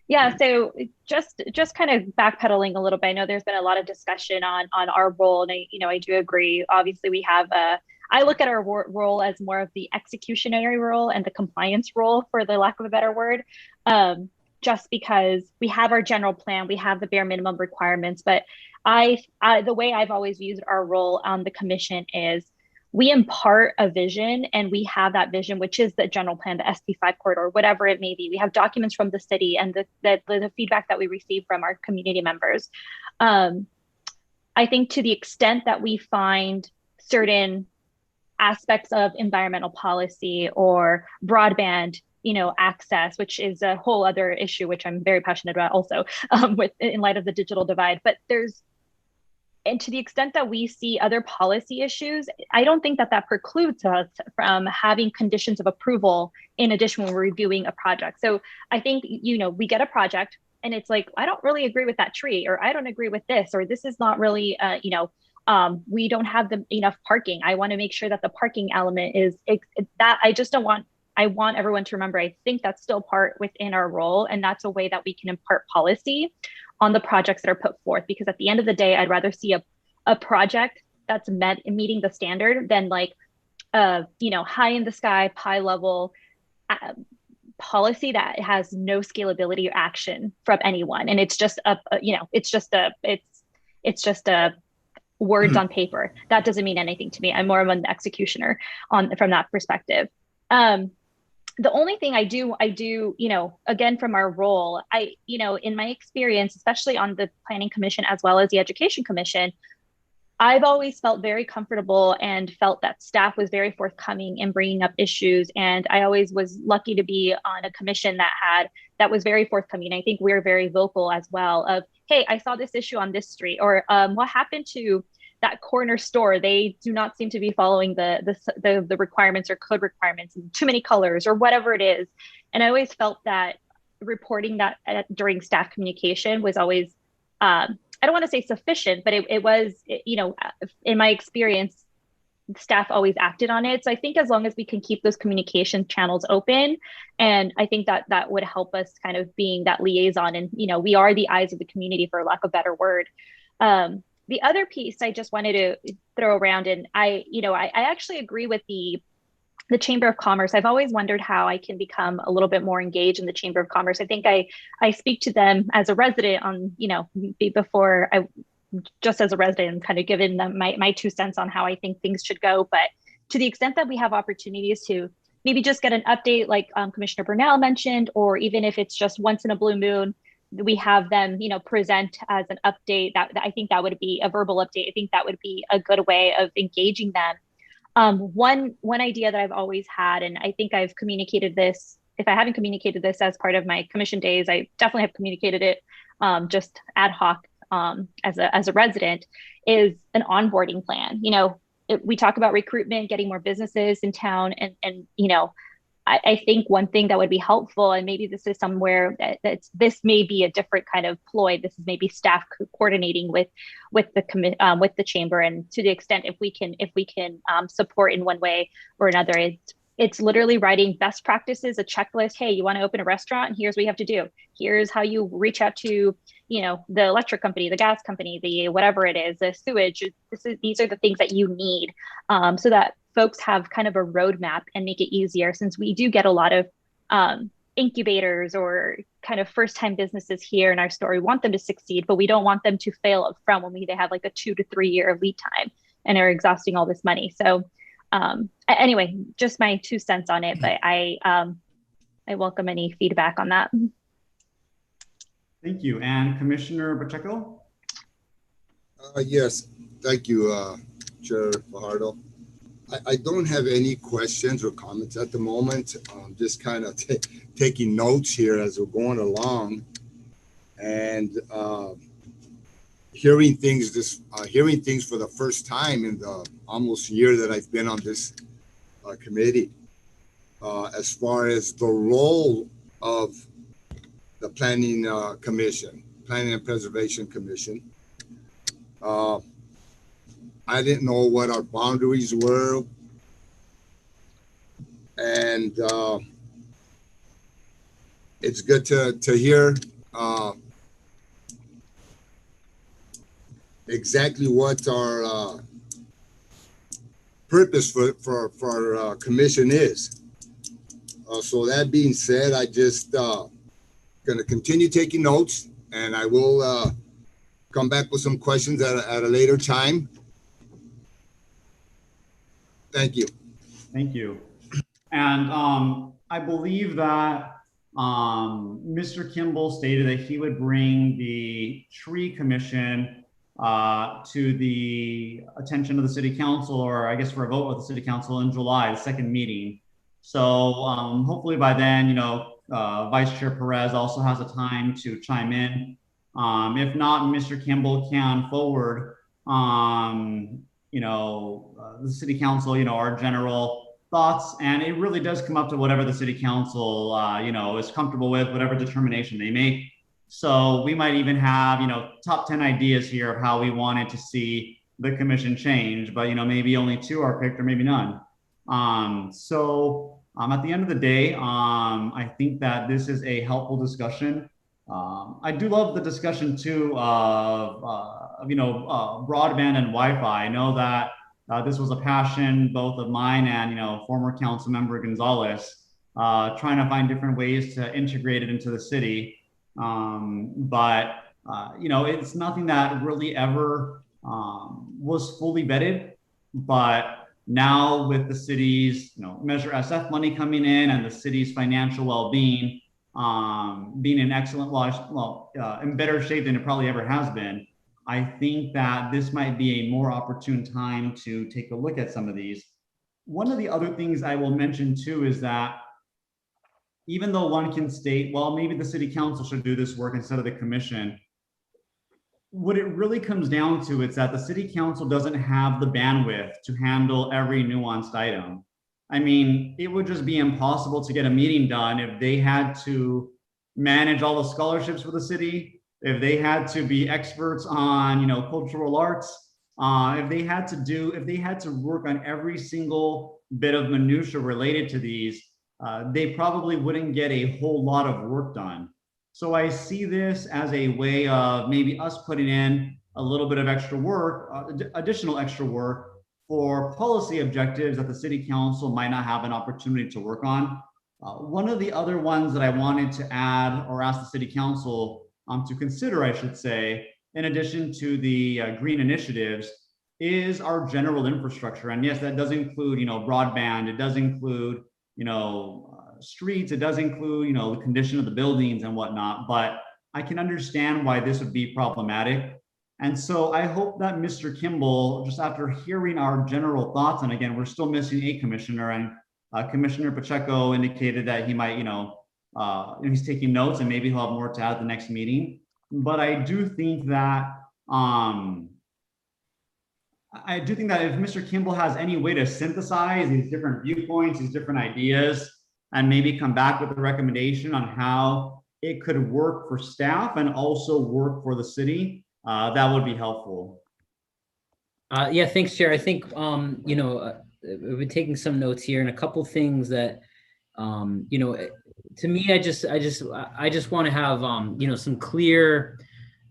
Yeah, so just kind of backpedaling a little bit. I know there's been a lot of discussion on our role, and I do agree. Obviously, we have I look at our role as more of the executionary role and the compliance role, for the lack of a better word. Just because we have our general plan, we have the bare minimum requirements, but the way I've always viewed our role on the commission is we impart a vision, and we have that vision, which is the general plan, the SP5 corridor, whatever it may be. We have documents from the city and the feedback that we receive from our community members. I think to the extent that we find certain aspects of environmental policy or broadband, access, which is a whole other issue, which I'm very passionate about also, in light of the digital divide. But and to the extent that we see other policy issues, I don't think that precludes us from having conditions of approval in addition when we're reviewing a project. So I think, we get a project and it's like, I don't really agree with that tree, or I don't agree with this, or this is not really, we don't have enough parking. I want to make sure that the parking element is that I want everyone to remember, I think that's still part within our role. And that's a way that we can impart policy on the projects that are put forth. Because at the end of the day, I'd rather see a project that's meeting the standard than high in the sky, pie level policy that has no scalability or action from anyone. And it's just it's just words on paper. That doesn't mean anything to me. I'm more of an executioner from that perspective. The only thing I do, again, from our role, in my experience, especially on the Planning Commission as well as the Education Commission, I've always felt very comfortable and felt that staff was very forthcoming in bringing up issues. And I always was lucky to be on a commission that was very forthcoming. I think we're very vocal as well of, hey, I saw this issue on this street, or what happened to that corner store? They do not seem to be following the requirements or code requirements, and too many colors or whatever it is. And I always felt that reporting that during staff communication was always, I don't want to say sufficient, but it was, in my experience, staff always acted on it. So I think as long as we can keep those communication channels open, and I think that would help us kind of being that liaison, and, we are the eyes of the community, for lack of a better word. The other piece I just wanted to throw around, and I actually agree with the Chamber of Commerce. I've always wondered how I can become a little bit more engaged in the Chamber of Commerce. I think I speak to them as a resident just as a resident, and kind of giving them my 2 cents on how I think things should go. But to the extent that we have opportunities to maybe just get an update, like Commissioner Bernal mentioned, or even if it's just once in a blue moon, we have them, present as an update, that I think that would be a verbal update. I think that would be a good way of engaging them. One idea that I've always had, and I think I've communicated this, if I haven't communicated this as part of my commission days, I definitely have communicated it just ad hoc as a resident, is an onboarding plan. We talk about recruitment, getting more businesses in town, and I think one thing that would be helpful, and maybe this is somewhere this may be a different kind of ploy. This is maybe staff coordinating with the chamber, and to the extent if we can support in one way or another, it's literally writing best practices, a checklist. Hey, you want to open a restaurant? Here's what you have to do. Here's how you reach out to the electric company, the gas company, the whatever it is, the sewage. These are the things that you need, so that folks have kind of a roadmap and make it easier, since we do get a lot of incubators or kind of first-time businesses here in our store. We want them to succeed, but we don't want them to fail up front when they have like a 2 to 3 year lead time and are exhausting all this money. So anyway, just my 2 cents on it, but I welcome any feedback on that. Thank you. And Commissioner Pacheco? Yes, thank you, Chair Fajardo. I don't have any questions or comments at the moment. I'm just kind of taking notes here as we're going along, and hearing things for the first time in the almost year that I've been on this committee. As far as the role of the Planning and Preservation Commission, I didn't know what our boundaries were, and it's good to hear exactly what our purpose for our commission is. So that being said, I just going to continue taking notes, and I will come back with some questions at a later time. Thank you. Thank you. And I believe that Mr. Kimball stated that he would bring the tree commission to the attention of the city council, or I guess for a vote with the city council in July, the second meeting. So hopefully by then, you know, Vice Chair Perez also has a time to chime in. If not, Mr. Kimball can forward, you know, the city council, you know, our general thoughts, and it really does come up to whatever the city council, you know, is comfortable with, whatever determination they make. So we might even have, you know, top 10 ideas here of how we wanted to see the commission change, but, you know, maybe only 2 are picked or maybe none. At the end of the day, I think that this is a helpful discussion. I do love the discussion too of you know, broadband and Wi-Fi. I know that this was a passion both of mine and, you know, former council member Gonzalez, trying to find different ways to integrate it into the city. You know, it's nothing that really ever was fully vetted, but now with the city's, you know, Measure SF money coming in and the city's financial well-being being in excellent, in better shape than it probably ever has been, I think that this might be a more opportune time to take a look at some of these. One of the other things I will mention too is that even though one can state, well, maybe the city council should do this work instead of the commission, what it really comes down to is that the city council doesn't have the bandwidth to handle every nuanced item. I mean, it would just be impossible to get a meeting done if they had to manage all the scholarships for the city, if they had to be experts on, you know, cultural arts, if they had to work on every single bit of minutia related to these, they probably wouldn't get a whole lot of work done. So I see this as a way of maybe us putting in a little bit of extra work, additional extra work for policy objectives that the city council might not have an opportunity to work on. One of the other ones that I wanted to add or ask the city council to consider, I should say, in addition to the green initiatives, is our general infrastructure. And yes, that does include, you know, broadband. It does include, you know, streets. It does include, you know, the condition of the buildings and whatnot. But I can understand why this would be problematic. And so I hope that Mr. Kimball, just after hearing our general thoughts, and again, we're still missing a commissioner, and Commissioner Pacheco indicated that he might, you know, he's taking notes and maybe he'll have more to add at the next meeting. But I do think that if Mr. Kimball has any way to synthesize these different viewpoints, these different ideas, and maybe come back with a recommendation on how it could work for staff and also work for the city, that would be helpful. Yeah, thanks, Chair. I think, you know, we've been taking some notes here, and a couple things that, you know, to me, I just want to have, you know, some clear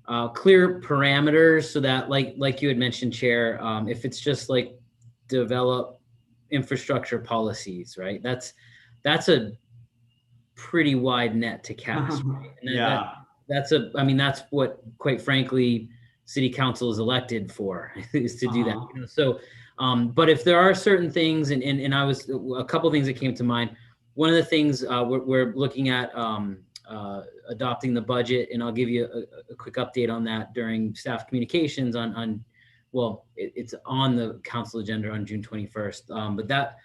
parameters so that, like you had mentioned, Chair, if it's just like develop infrastructure policies, right? That's a pretty wide net to cast, right? And that's what, quite frankly, city council is elected for, is to do that. You know? So, but if there are certain things, and I was, a couple of things that came to mind. One of the things we're looking at adopting the budget, and I'll give you a quick update on that during staff communications it's on the council agenda on June 21st. But that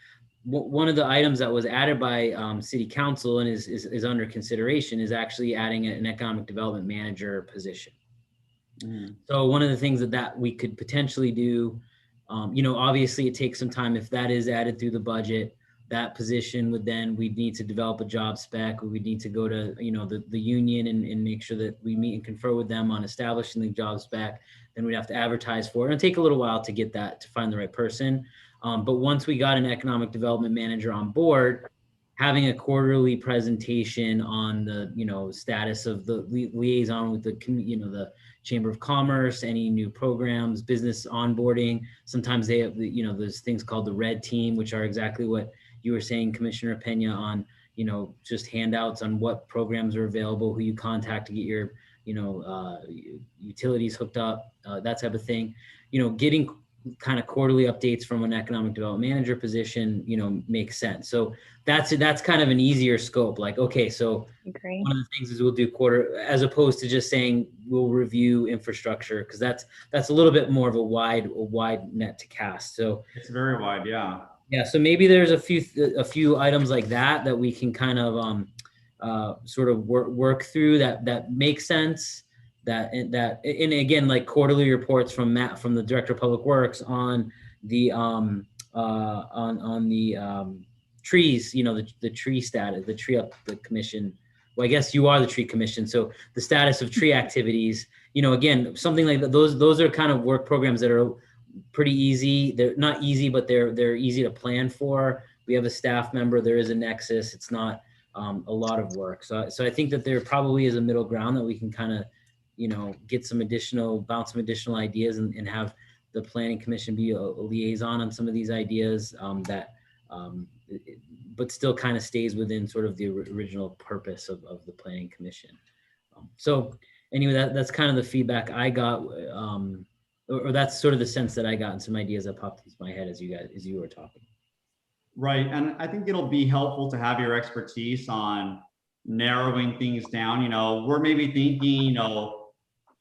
one of the items that was added by city council and is under consideration is actually adding an economic development manager position. So one of the things that we could potentially do, you know, obviously it takes some time. If that is added through the budget, that position we'd need to develop a job spec. We'd need to go to, you know, the union and make sure that we meet and confer with them on establishing the job spec. Then we'd have to advertise for it. It'll take a little while to get that, to find the right person. But once we got an economic development manager on board, having a quarterly presentation on the, status of the liaison with the, the Chamber of Commerce, any new programs, business onboarding. Sometimes they have, there's things called the red team, which are exactly what you were saying, Commissioner Pena, on, just handouts on what programs are available, who you contact to get your, utilities hooked up, that type of thing. Getting kind of quarterly updates from an economic development manager position, makes sense. So that's kind of an easier scope. Like, okay, so Agree. one of the things is we'll do quarter, as opposed to just saying we'll review infrastructure, because that's a little bit more of a wide net to cast. So it's very wide, yeah. Yeah, so maybe there's a few items like that we can kind of sort of work through that make sense. And again, like quarterly reports from Matt, from the Director of Public Works, on the on the trees, the tree status, the tree up, the commission. Well, I guess you are the tree commission, so the status of tree activities. Again, something like that. Those are kind of work programs that are pretty easy. They're not easy, but they're easy to plan for. We have a staff member. There is a nexus. It's not a lot of work. So I think that there probably is a middle ground that we can kind of, get bounce some additional ideas and have the Planning Commission be a liaison on some of these ideas but still kind of stays within sort of the original purpose of the Planning Commission. So anyway, that's kind of the feedback I got, or that's sort of the sense that I got, and some ideas that popped into my head as you were talking. Right, and I think it'll be helpful to have your expertise on narrowing things down. We're maybe thinking,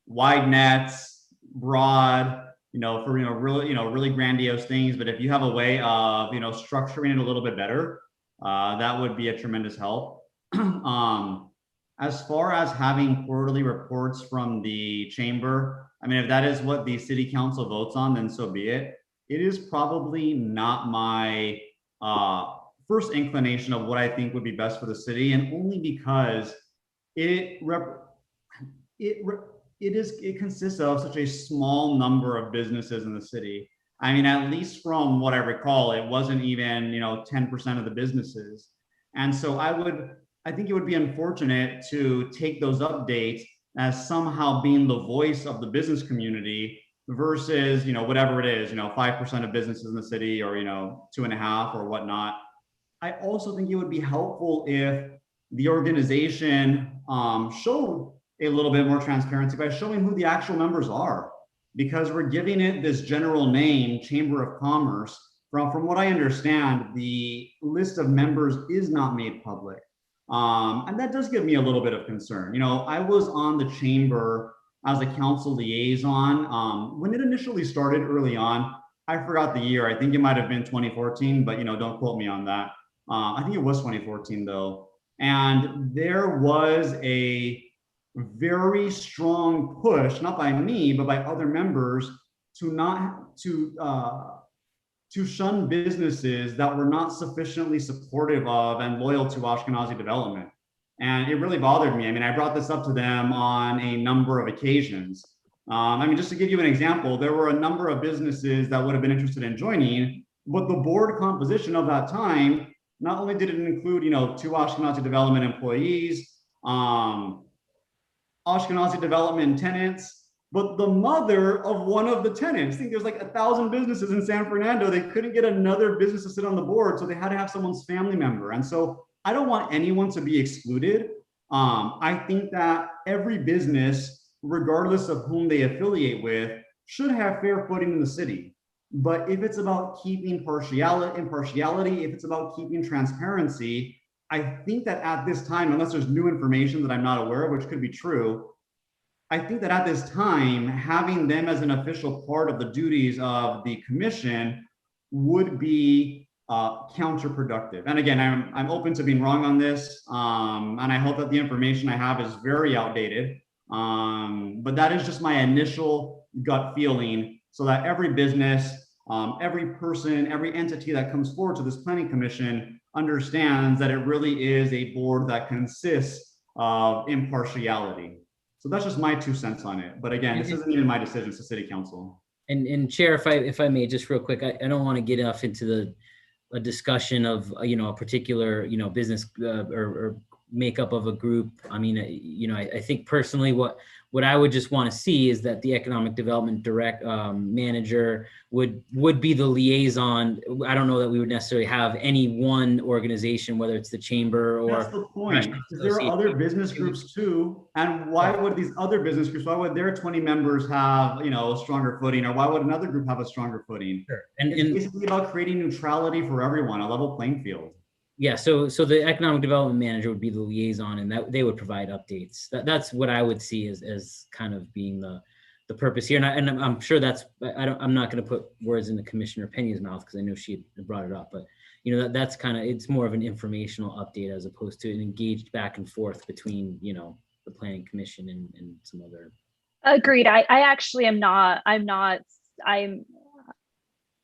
wide nets, broad, for really grandiose things. But if you have a way of structuring it a little bit better, that would be a tremendous help. As far as having quarterly reports from the chamber, I mean, if that is what the city council votes on, then so be it. It is probably not my first inclination of what I think would be best for the city, and only because it consists of such a small number of businesses in the city. I mean, at least from what I recall, it wasn't even 10% of the businesses. And so I think it would be unfortunate to take those updates as somehow being the voice of the business community versus whatever it is, 5% of businesses in the city, or 2.5% or whatnot. I also think it would be helpful if the organization showed a little bit more transparency by showing who the actual members are, because we're giving it this general name, Chamber of Commerce. From what I understand, the list of members is not made public. And that does give me a little bit of concern. I was on the chamber as a council liaison when it initially started early on. I forgot the year. I think it might have been 2014, but don't quote me on that. I think it was 2014 though. And there was a very strong push, not by me, but by other members, to shun businesses that were not sufficiently supportive of and loyal to Ashkenazi development. And it really bothered me. I mean, I brought this up to them on a number of occasions. Just to give you an example, there were a number of businesses that would have been interested in joining, but the board composition of that time, not only did it include, 2 Ashkenazi development employees, Ashkenazi development tenants, but the mother of one of the tenants. I think there's like 1,000 businesses in San Fernando. They couldn't get another business to sit on the board, so they had to have someone's family member. And so I don't want anyone to be excluded. I think that every business, regardless of whom they affiliate with, should have fair footing in the city. But if it's about keeping impartiality, if it's about keeping transparency, I think that at this time, unless there's new information that I'm not aware of, which could be true, I think that at this time, having them as an official part of the duties of the commission would be counterproductive. And again, I'm open to being wrong on this, and I hope that the information I have is very outdated. But that is just my initial gut feeling, so that every business, every person, every entity that comes forward to this planning commission understands that it really is a board that consists of impartiality. So that's just my 2 cents on it. But again, this isn't even my decision, it's the city council. And Chair, if I may, just real quick, I don't want to get off into a discussion of, a particular, business or makeup of a group. I mean, I think personally what I would just want to see is that the economic development manager would be the liaison. I don't know that we would necessarily have any one organization, whether it's the chamber or. That's the point. Because there are other business groups too. And why would these other business groups, why would their 20 members have, a stronger footing, or why would another group have a stronger footing? Sure. It's basically about creating neutrality for everyone, a level playing field. Yeah, so the economic development manager would be the liaison, and that they would provide updates. That's what I would see as kind of being the purpose here. And I'm sure I'm not going to put words into Commissioner Pena's mouth because I know she had brought it up, but that's kind of, it's more of an informational update as opposed to an engaged back and forth between the Planning Commission and some other. Agreed. I actually am not.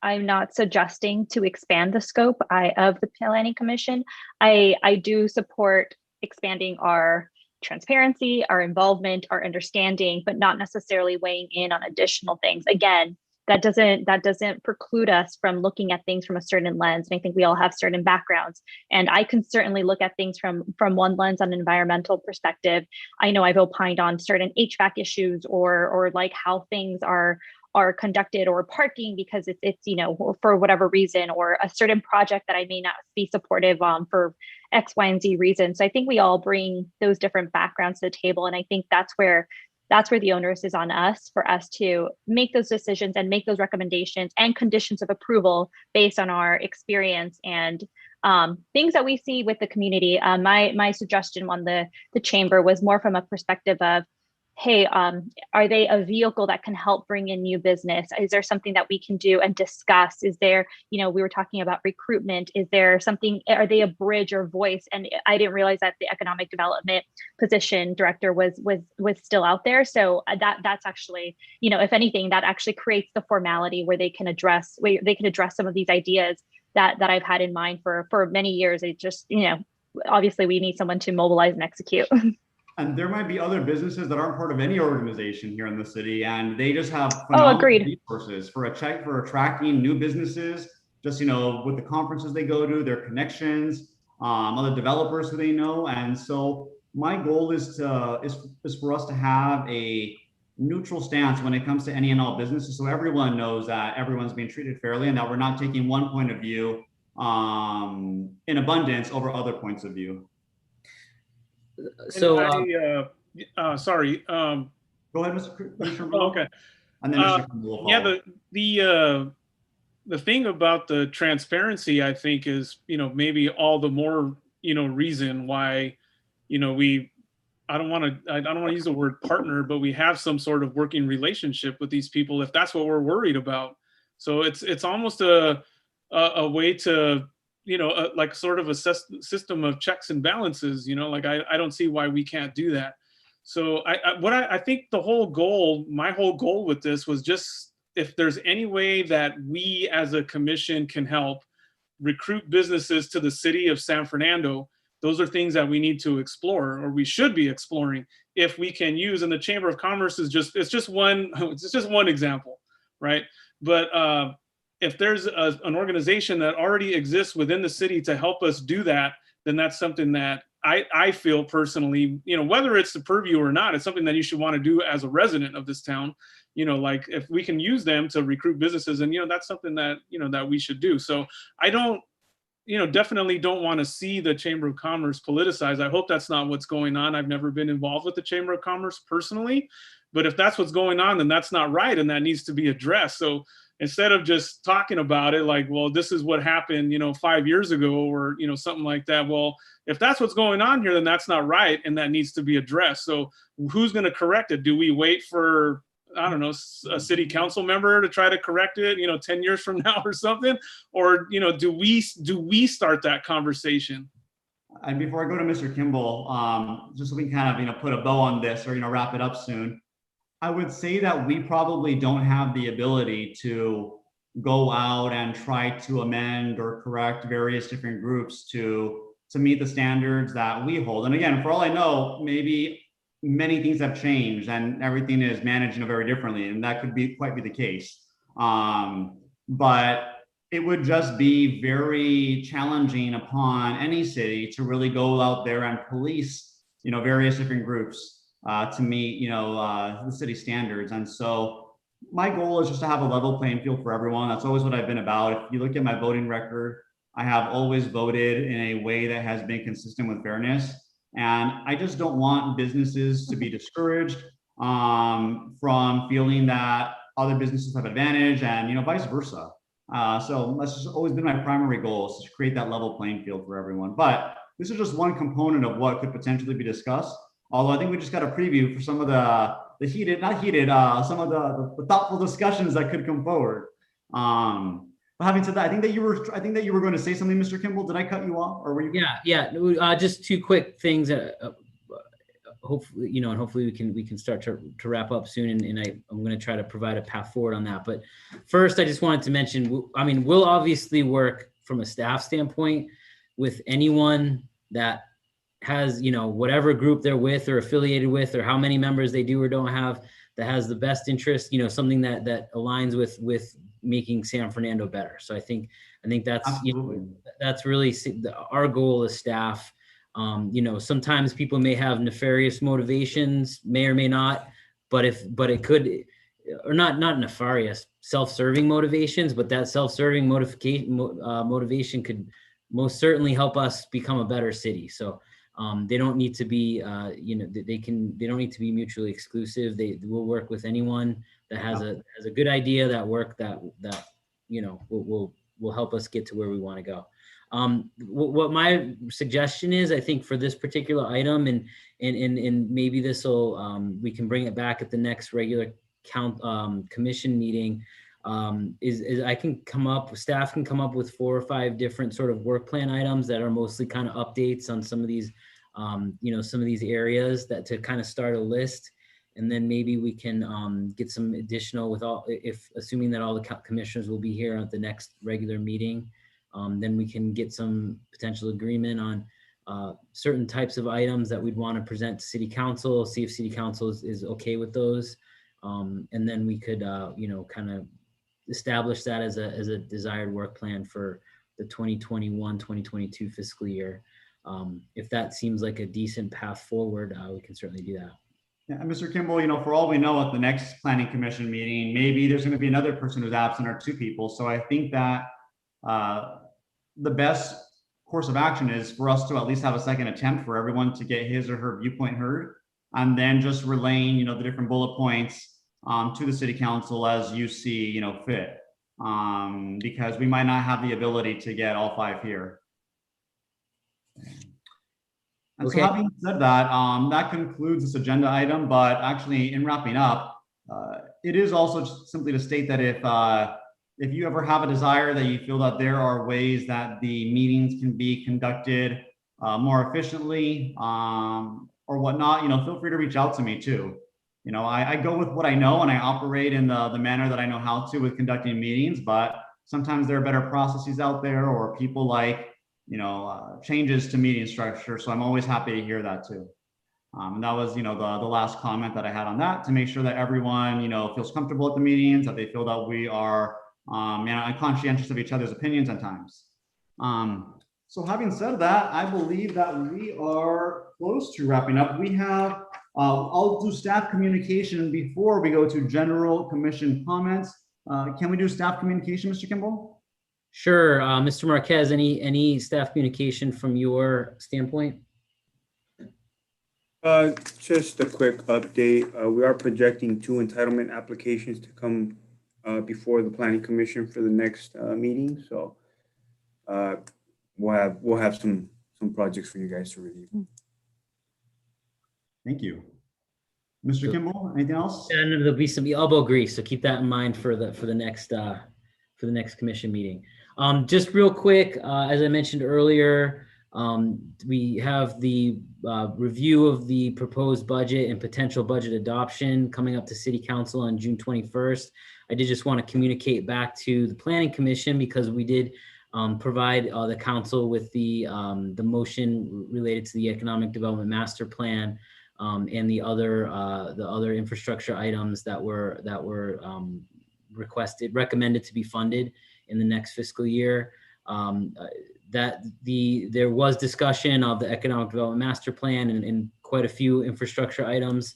I'm not suggesting to expand the scope of the Planning Commission. I do support expanding our transparency, our involvement, our understanding, but not necessarily weighing in on additional things. Again, that doesn't preclude us from looking at things from a certain lens. And I think we all have certain backgrounds. And I can certainly look at things from one lens on an environmental perspective. I know I've opined on certain HVAC issues or like how things are conducted, or parking because it's for whatever reason, or a certain project that I may not be supportive for X, Y, and Z reasons. So I think we all bring those different backgrounds to the table. And I think that's where the onus is on us, for us to make those decisions and make those recommendations and conditions of approval based on our experience and things that we see with the community. My suggestion on the chamber was more from a perspective of, hey, are they a vehicle that can help bring in new business? Is there something that we can do and discuss? Is there, we were talking about recruitment. Is there something, are they a bridge or voice? And I didn't realize that the economic development position director was still out there. So that's actually, if anything, that actually creates the formality where they can address some of these ideas that I've had in mind for many years. It just, obviously we need someone to mobilize and execute. And there might be other businesses that aren't part of any organization here in the city, and they just have phenomenal resources for attracting new businesses. Just with the conferences they go to, their connections, other developers who they know. And so my goal is for us to have a neutral stance when it comes to any and all businesses, so everyone knows that everyone's being treated fairly and that we're not taking one point of view in abundance over other points of view. So sorry. Go ahead, Mr. Commissioner. Okay. And then Mr. Kimball. Yeah, the thing about the transparency, I think, is maybe all the more reason why I don't want to use the word partner, but we have some sort of working relationship with these people if that's what we're worried about. So it's almost a way to like sort of a system of checks and balances, like I don't see why we can't do that. So I think my whole goal with this was just, if there's any way that we as a commission can help recruit businesses to the city of San Fernando, those are things that we need to explore, or we should be exploring, if we can use. And the Chamber of Commerce is just one example, right? But if there's an organization that already exists within the city to help us do that, then that's something that I feel personally, whether it's the purview or not, it's something that you should want to do as a resident of this town. Like if we can use them to recruit businesses, and that's something that that we should do. So I don't, definitely don't want to see the Chamber of Commerce politicized. I hope that's not what's going on. I've never been involved with the Chamber of Commerce personally, but if that's what's going on, then that's not right, and that needs to be addressed. So instead of just talking about it like, well, this is what happened, 5 years ago, or, something like that. Well, if that's what's going on here, then that's not right. And that needs to be addressed. So who's going to correct it? Do we wait for, I don't know, a city council member to try to correct it, 10 years from now or something? Or, do we start that conversation? And before I go to Mr. Kimball, just so we can kind of, put a bow on this, or, wrap it up soon, I would say that we probably don't have the ability to go out and try to amend or correct various different groups to meet the standards that we hold. And again, for all I know, maybe many things have changed and everything is managed very differently, and that could quite be the case. But it would just be very challenging upon any city to really go out there and police, various different groups to meet, the city standards. And so my goal is just to have a level playing field for everyone. That's always what I've been about. If you look at my voting record, I have always voted in a way that has been consistent with fairness. And I just don't want businesses to be discouraged from feeling that other businesses have advantage and, vice versa. So that's just always been my primary goal, is to create that level playing field for everyone. But this is just one component of what could potentially be discussed. Although I think we just got a preview for some of the some of the thoughtful discussions that could come forward. But having said that, I think that you were going to say something, Mr. Kimball. Did I cut you off, or were you? Yeah. Just two quick things. Hopefully, and hopefully we can start to wrap up soon. And I'm going to try to provide a path forward on that. But first, I just wanted to mention, we'll obviously work from a staff standpoint with anyone that has, whatever group they're with or affiliated with, or how many members they do or don't have, that has the best interest, something that aligns with making San Fernando better. So I think that's, that's really our goal as staff. Sometimes people may have nefarious motivations, may or may not, but it could, or not nefarious, self-serving motivations, but that self-serving motivation could most certainly help us become a better city. So they don't need to be, they don't need to be mutually exclusive. They will work with anyone that has a good idea that will help us get to where we want to go. What my suggestion is, I think for this particular item, and maybe this will, we can bring it back at the next regular commission meeting, is I can staff can come up with 4 or 5 different sort of work plan items that are mostly kind of updates on some of these, some of these areas that to kind of start a list. And then maybe we can get some additional assuming that all the commissioners will be here at the next regular meeting. Then we can get some potential agreement on certain types of items that we'd want to present to City Council, see if City Council is okay with those. And then we could, kind of establish that as a desired work plan for the 2021-2022 fiscal year. If that seems like a decent path forward, we can certainly do that. Yeah, Mr. Kimball, for all we know, at the next Planning Commission meeting, maybe there's going to be another person who's absent or 2 people. So I think that the best course of action is for us to at least have a second attempt for everyone to get his or her viewpoint heard, and then just relaying, the different bullet points to the City Council as you see, fit, because we might not have the ability to get all 5 here. And okay. So having said that, that concludes this agenda item, but actually in wrapping up, it is also just simply to state that if you ever have a desire that you feel that there are ways that the meetings can be conducted more efficiently or whatnot, feel free to reach out to me too. I go with what I know and I operate in the manner that I know how to with conducting meetings, but sometimes there are better processes out there, or people like, changes to meeting structure. So I'm always happy to hear that too. And that was, the last comment that I had on that, to make sure that everyone, feels comfortable at the meetings, that they feel that we are conscientious of each other's opinions at times. So having said that, I believe that we are close to wrapping up. We have, I'll do staff communication before we go to general commission comments. Can we do staff communication, Mr. Kimball? Sure. Mr. Marquez, any staff communication from your standpoint? Just a quick update. We are projecting 2 entitlement applications to come before the Planning Commission for the next meeting. So we'll have some projects for you guys to review. Thank you. Mr. Kimball, anything else? And there'll be some elbow grease, so keep that in mind for the next commission meeting. Just real quick, as I mentioned earlier, we have the review of the proposed budget and potential budget adoption coming up to City Council on June 21st. I did just want to communicate back to the Planning Commission, because we did provide the council with the motion related to the Economic Development Master Plan and the other infrastructure items that were recommended to be funded in the next fiscal year. There was discussion of the economic development master plan and quite a few infrastructure items.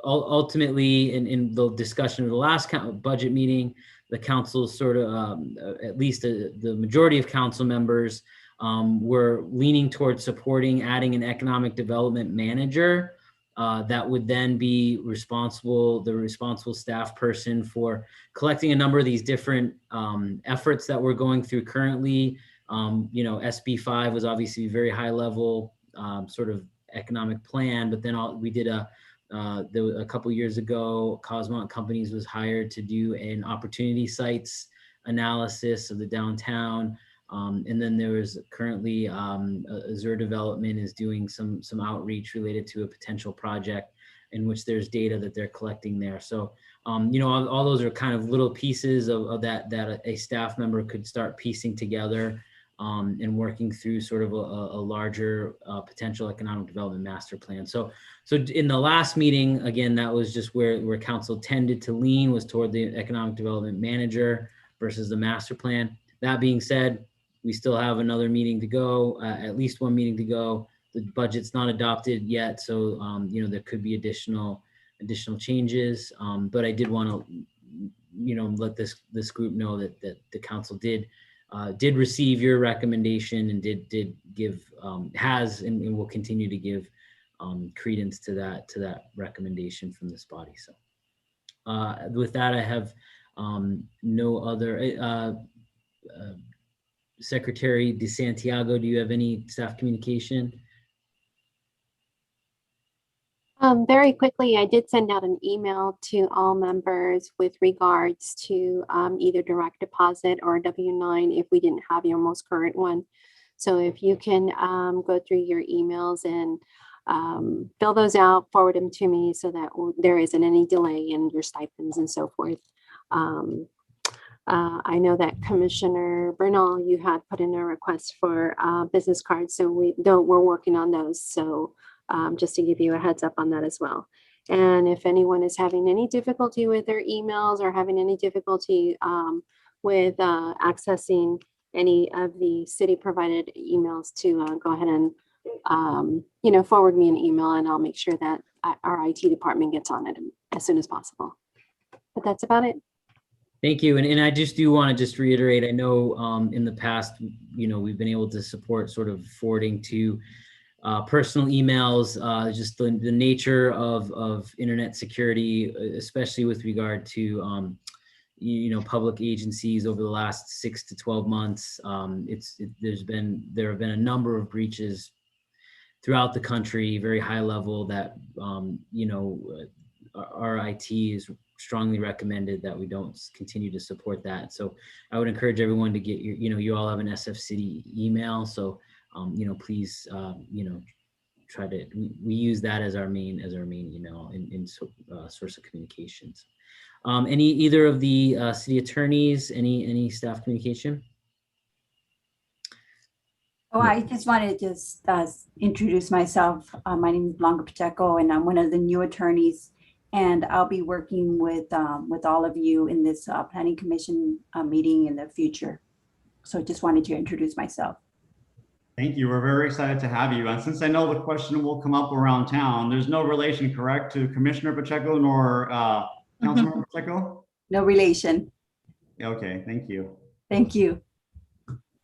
Ultimately, in the discussion of the last budget meeting, the council sort of, at least the majority of council members were leaning towards supporting adding an economic development manager that would then be the responsible staff person for collecting a number of these different efforts that we're going through currently. SB 5 was obviously very high level sort of economic plan, but then we did a couple years ago, Cosmont Companies was hired to do an opportunity sites analysis of the downtown. And then there was currently Azure Development is doing some outreach related to a potential project in which there's data that they're collecting there. So, all those are kind of little pieces of that a staff member could start piecing together and working through sort of a larger potential economic development master plan. So in the last meeting, again, that was just where council tended to lean, was toward the economic development manager versus the master plan. That being said, we still have another meeting to go, at least one meeting to go. The budget's not adopted yet, so there could be additional changes. But I did want to, let this group know that the council did receive your recommendation and did give has and will continue to give credence to that recommendation from this body. So with that, I have no other. Secretary DeSantiago, do you have any staff communication? Very quickly, I did send out an email to all members with regards to either direct deposit or W-9 if we didn't have your most current one. So if you can go through your emails and fill those out, forward them to me so that there isn't any delay in your stipends and so forth. I know that Commissioner Bernal, you had put in a request for business cards, so we're working on those. So just to give you a heads up on that as well. And if anyone is having any difficulty with their emails or having any difficulty with accessing any of the city provided emails, to go ahead and forward me an email, and I'll make sure that our IT department gets on it as soon as possible. But that's about it. Thank you. And I just do want to just reiterate, I know in the past, we've been able to support sort of forwarding to personal emails, just the nature of internet security, especially with regard to, public agencies over the last 6 to 12 months. There have been a number of breaches throughout the country, very high level, that, our IT is strongly recommended that we don't continue to support that. So I would encourage everyone to get you all have an SF City email. So, please, try to, we use that as our main email in source of communications. Either of the city attorneys, any staff communication? Oh, I just wanted to just introduce myself. My name is Blanca Pacheco, and I'm one of the new attorneys. And I'll be working with all of you in this Planning Commission meeting in the future. So just wanted to introduce myself. Thank you. We're very excited to have you. And since I know the question will come up around town, there's no relation, correct, to Commissioner Pacheco nor Councilmember Pacheco? No relation. Okay, thank you. Thank you.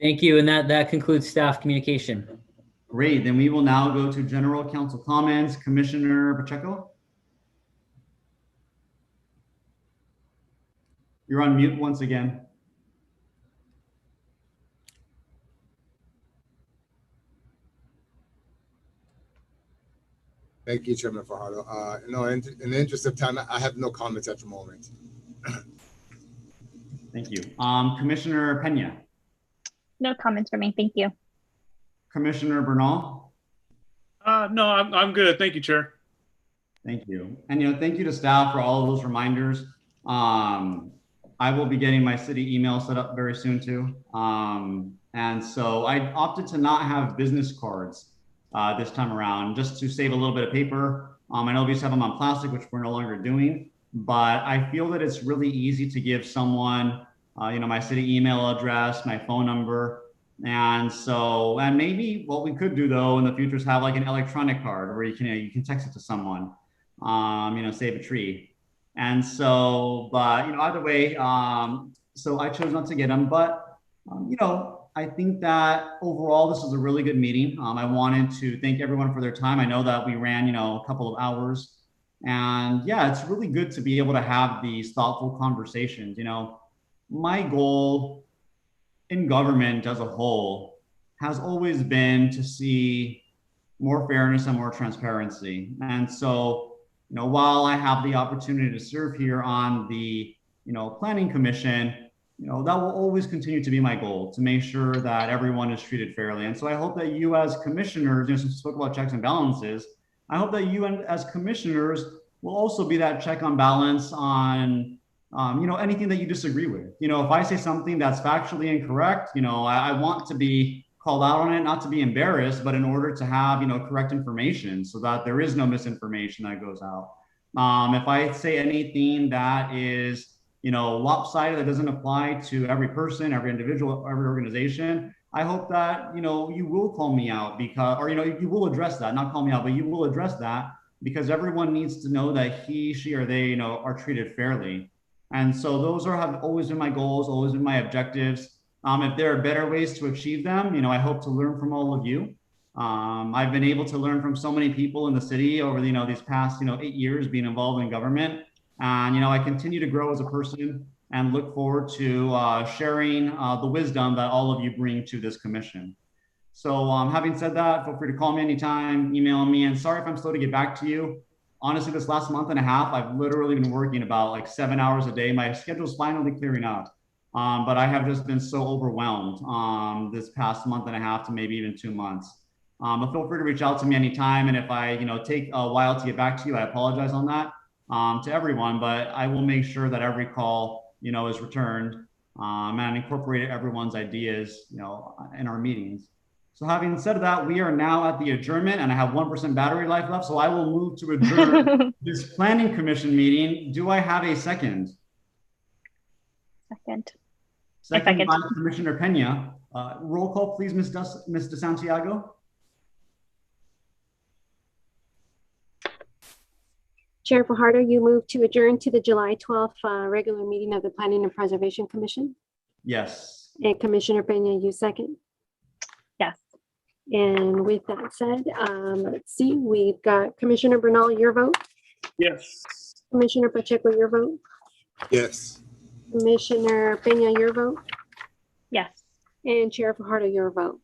Thank you. And that concludes staff communication. Great. Then we will now go to general council comments. Commissioner Pacheco? You're on mute once again. Thank you, Chairman Fajardo. No, in the interest of time, I have no comments at the moment. Thank you. Commissioner Pena? No comments for me. Thank you. Commissioner Bernal? No, I'm good. Thank you, Chair. Thank you. And thank you to staff for all of those reminders. I will be getting my city email set up very soon too. And so I opted to not have business cards this time around, just to save a little bit of paper. I know we used to have them on plastic, which we're no longer doing, but I feel that it's really easy to give someone my city email address, my phone number. And so, and maybe what we could do though in the future is have like an electronic card where you can text it to someone, save a tree. And so, but either way, so I chose not to get them, but I think that overall this was a really good meeting. I wanted to thank everyone for their time. I know that we ran, a couple of hours, and yeah, it's really good to be able to have these thoughtful conversations. My goal in government as a whole has always been to see more fairness and more transparency. And so, while I have the opportunity to serve here on the, planning commission, that will always continue to be my goal, to make sure that everyone is treated fairly. And so I hope that you as commissioners, since we spoke about checks and balances, I hope that you as commissioners will also be that check on balance on anything that you disagree with. If I say something that's factually incorrect, I want to be called out on it, not to be embarrassed, but in order to have, correct information so that there is no misinformation that goes out. If I say anything that is, lopsided, that doesn't apply to every person, every individual, every organization, I hope that, you will call me out you will address that, not call me out, but you will address that, because everyone needs to know that he, she, or they, are treated fairly. And so those have always been my goals, always been my objectives. If there are better ways to achieve them, I hope to learn from all of you. I've been able to learn from so many people in the city over these past 8 years being involved in government, and I continue to grow as a person and look forward to sharing the wisdom that all of you bring to this commission. So having said that, feel free to call me anytime, email me, and sorry if I'm slow to get back to you. Honestly, this last month and a half, I've literally been working about like 7 hours a day. My schedule's finally clearing up. But I have just been so overwhelmed this past month and a half to maybe even 2 months. But feel free to reach out to me anytime. And if I, take a while to get back to you, I apologize on that to everyone, but I will make sure that every call, is returned and incorporate everyone's ideas, in our meetings. So having said that, we are now at the adjournment and I have 1% battery life left. So I will move to adjourn this planning commission meeting. Do I have a second? Second by Commissioner Pena. Roll call, please, Ms. DeSantiago. Chair Fajardo, you move to adjourn to the July 12th regular meeting of the Planning and Preservation Commission. Yes. And Commissioner Pena, you second. Yes. And with that said, let's see, we've got Commissioner Bernal, your vote. Yes. Commissioner Pacheco, your vote. Yes. Commissioner Pena, your vote. Yes. And Chair Fajardo, your vote.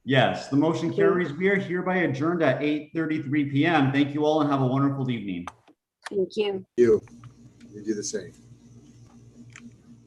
Yes, the motion carries. We are hereby adjourned at 8:33 p.m. Thank you all and have a wonderful evening. Thank you. You do the same.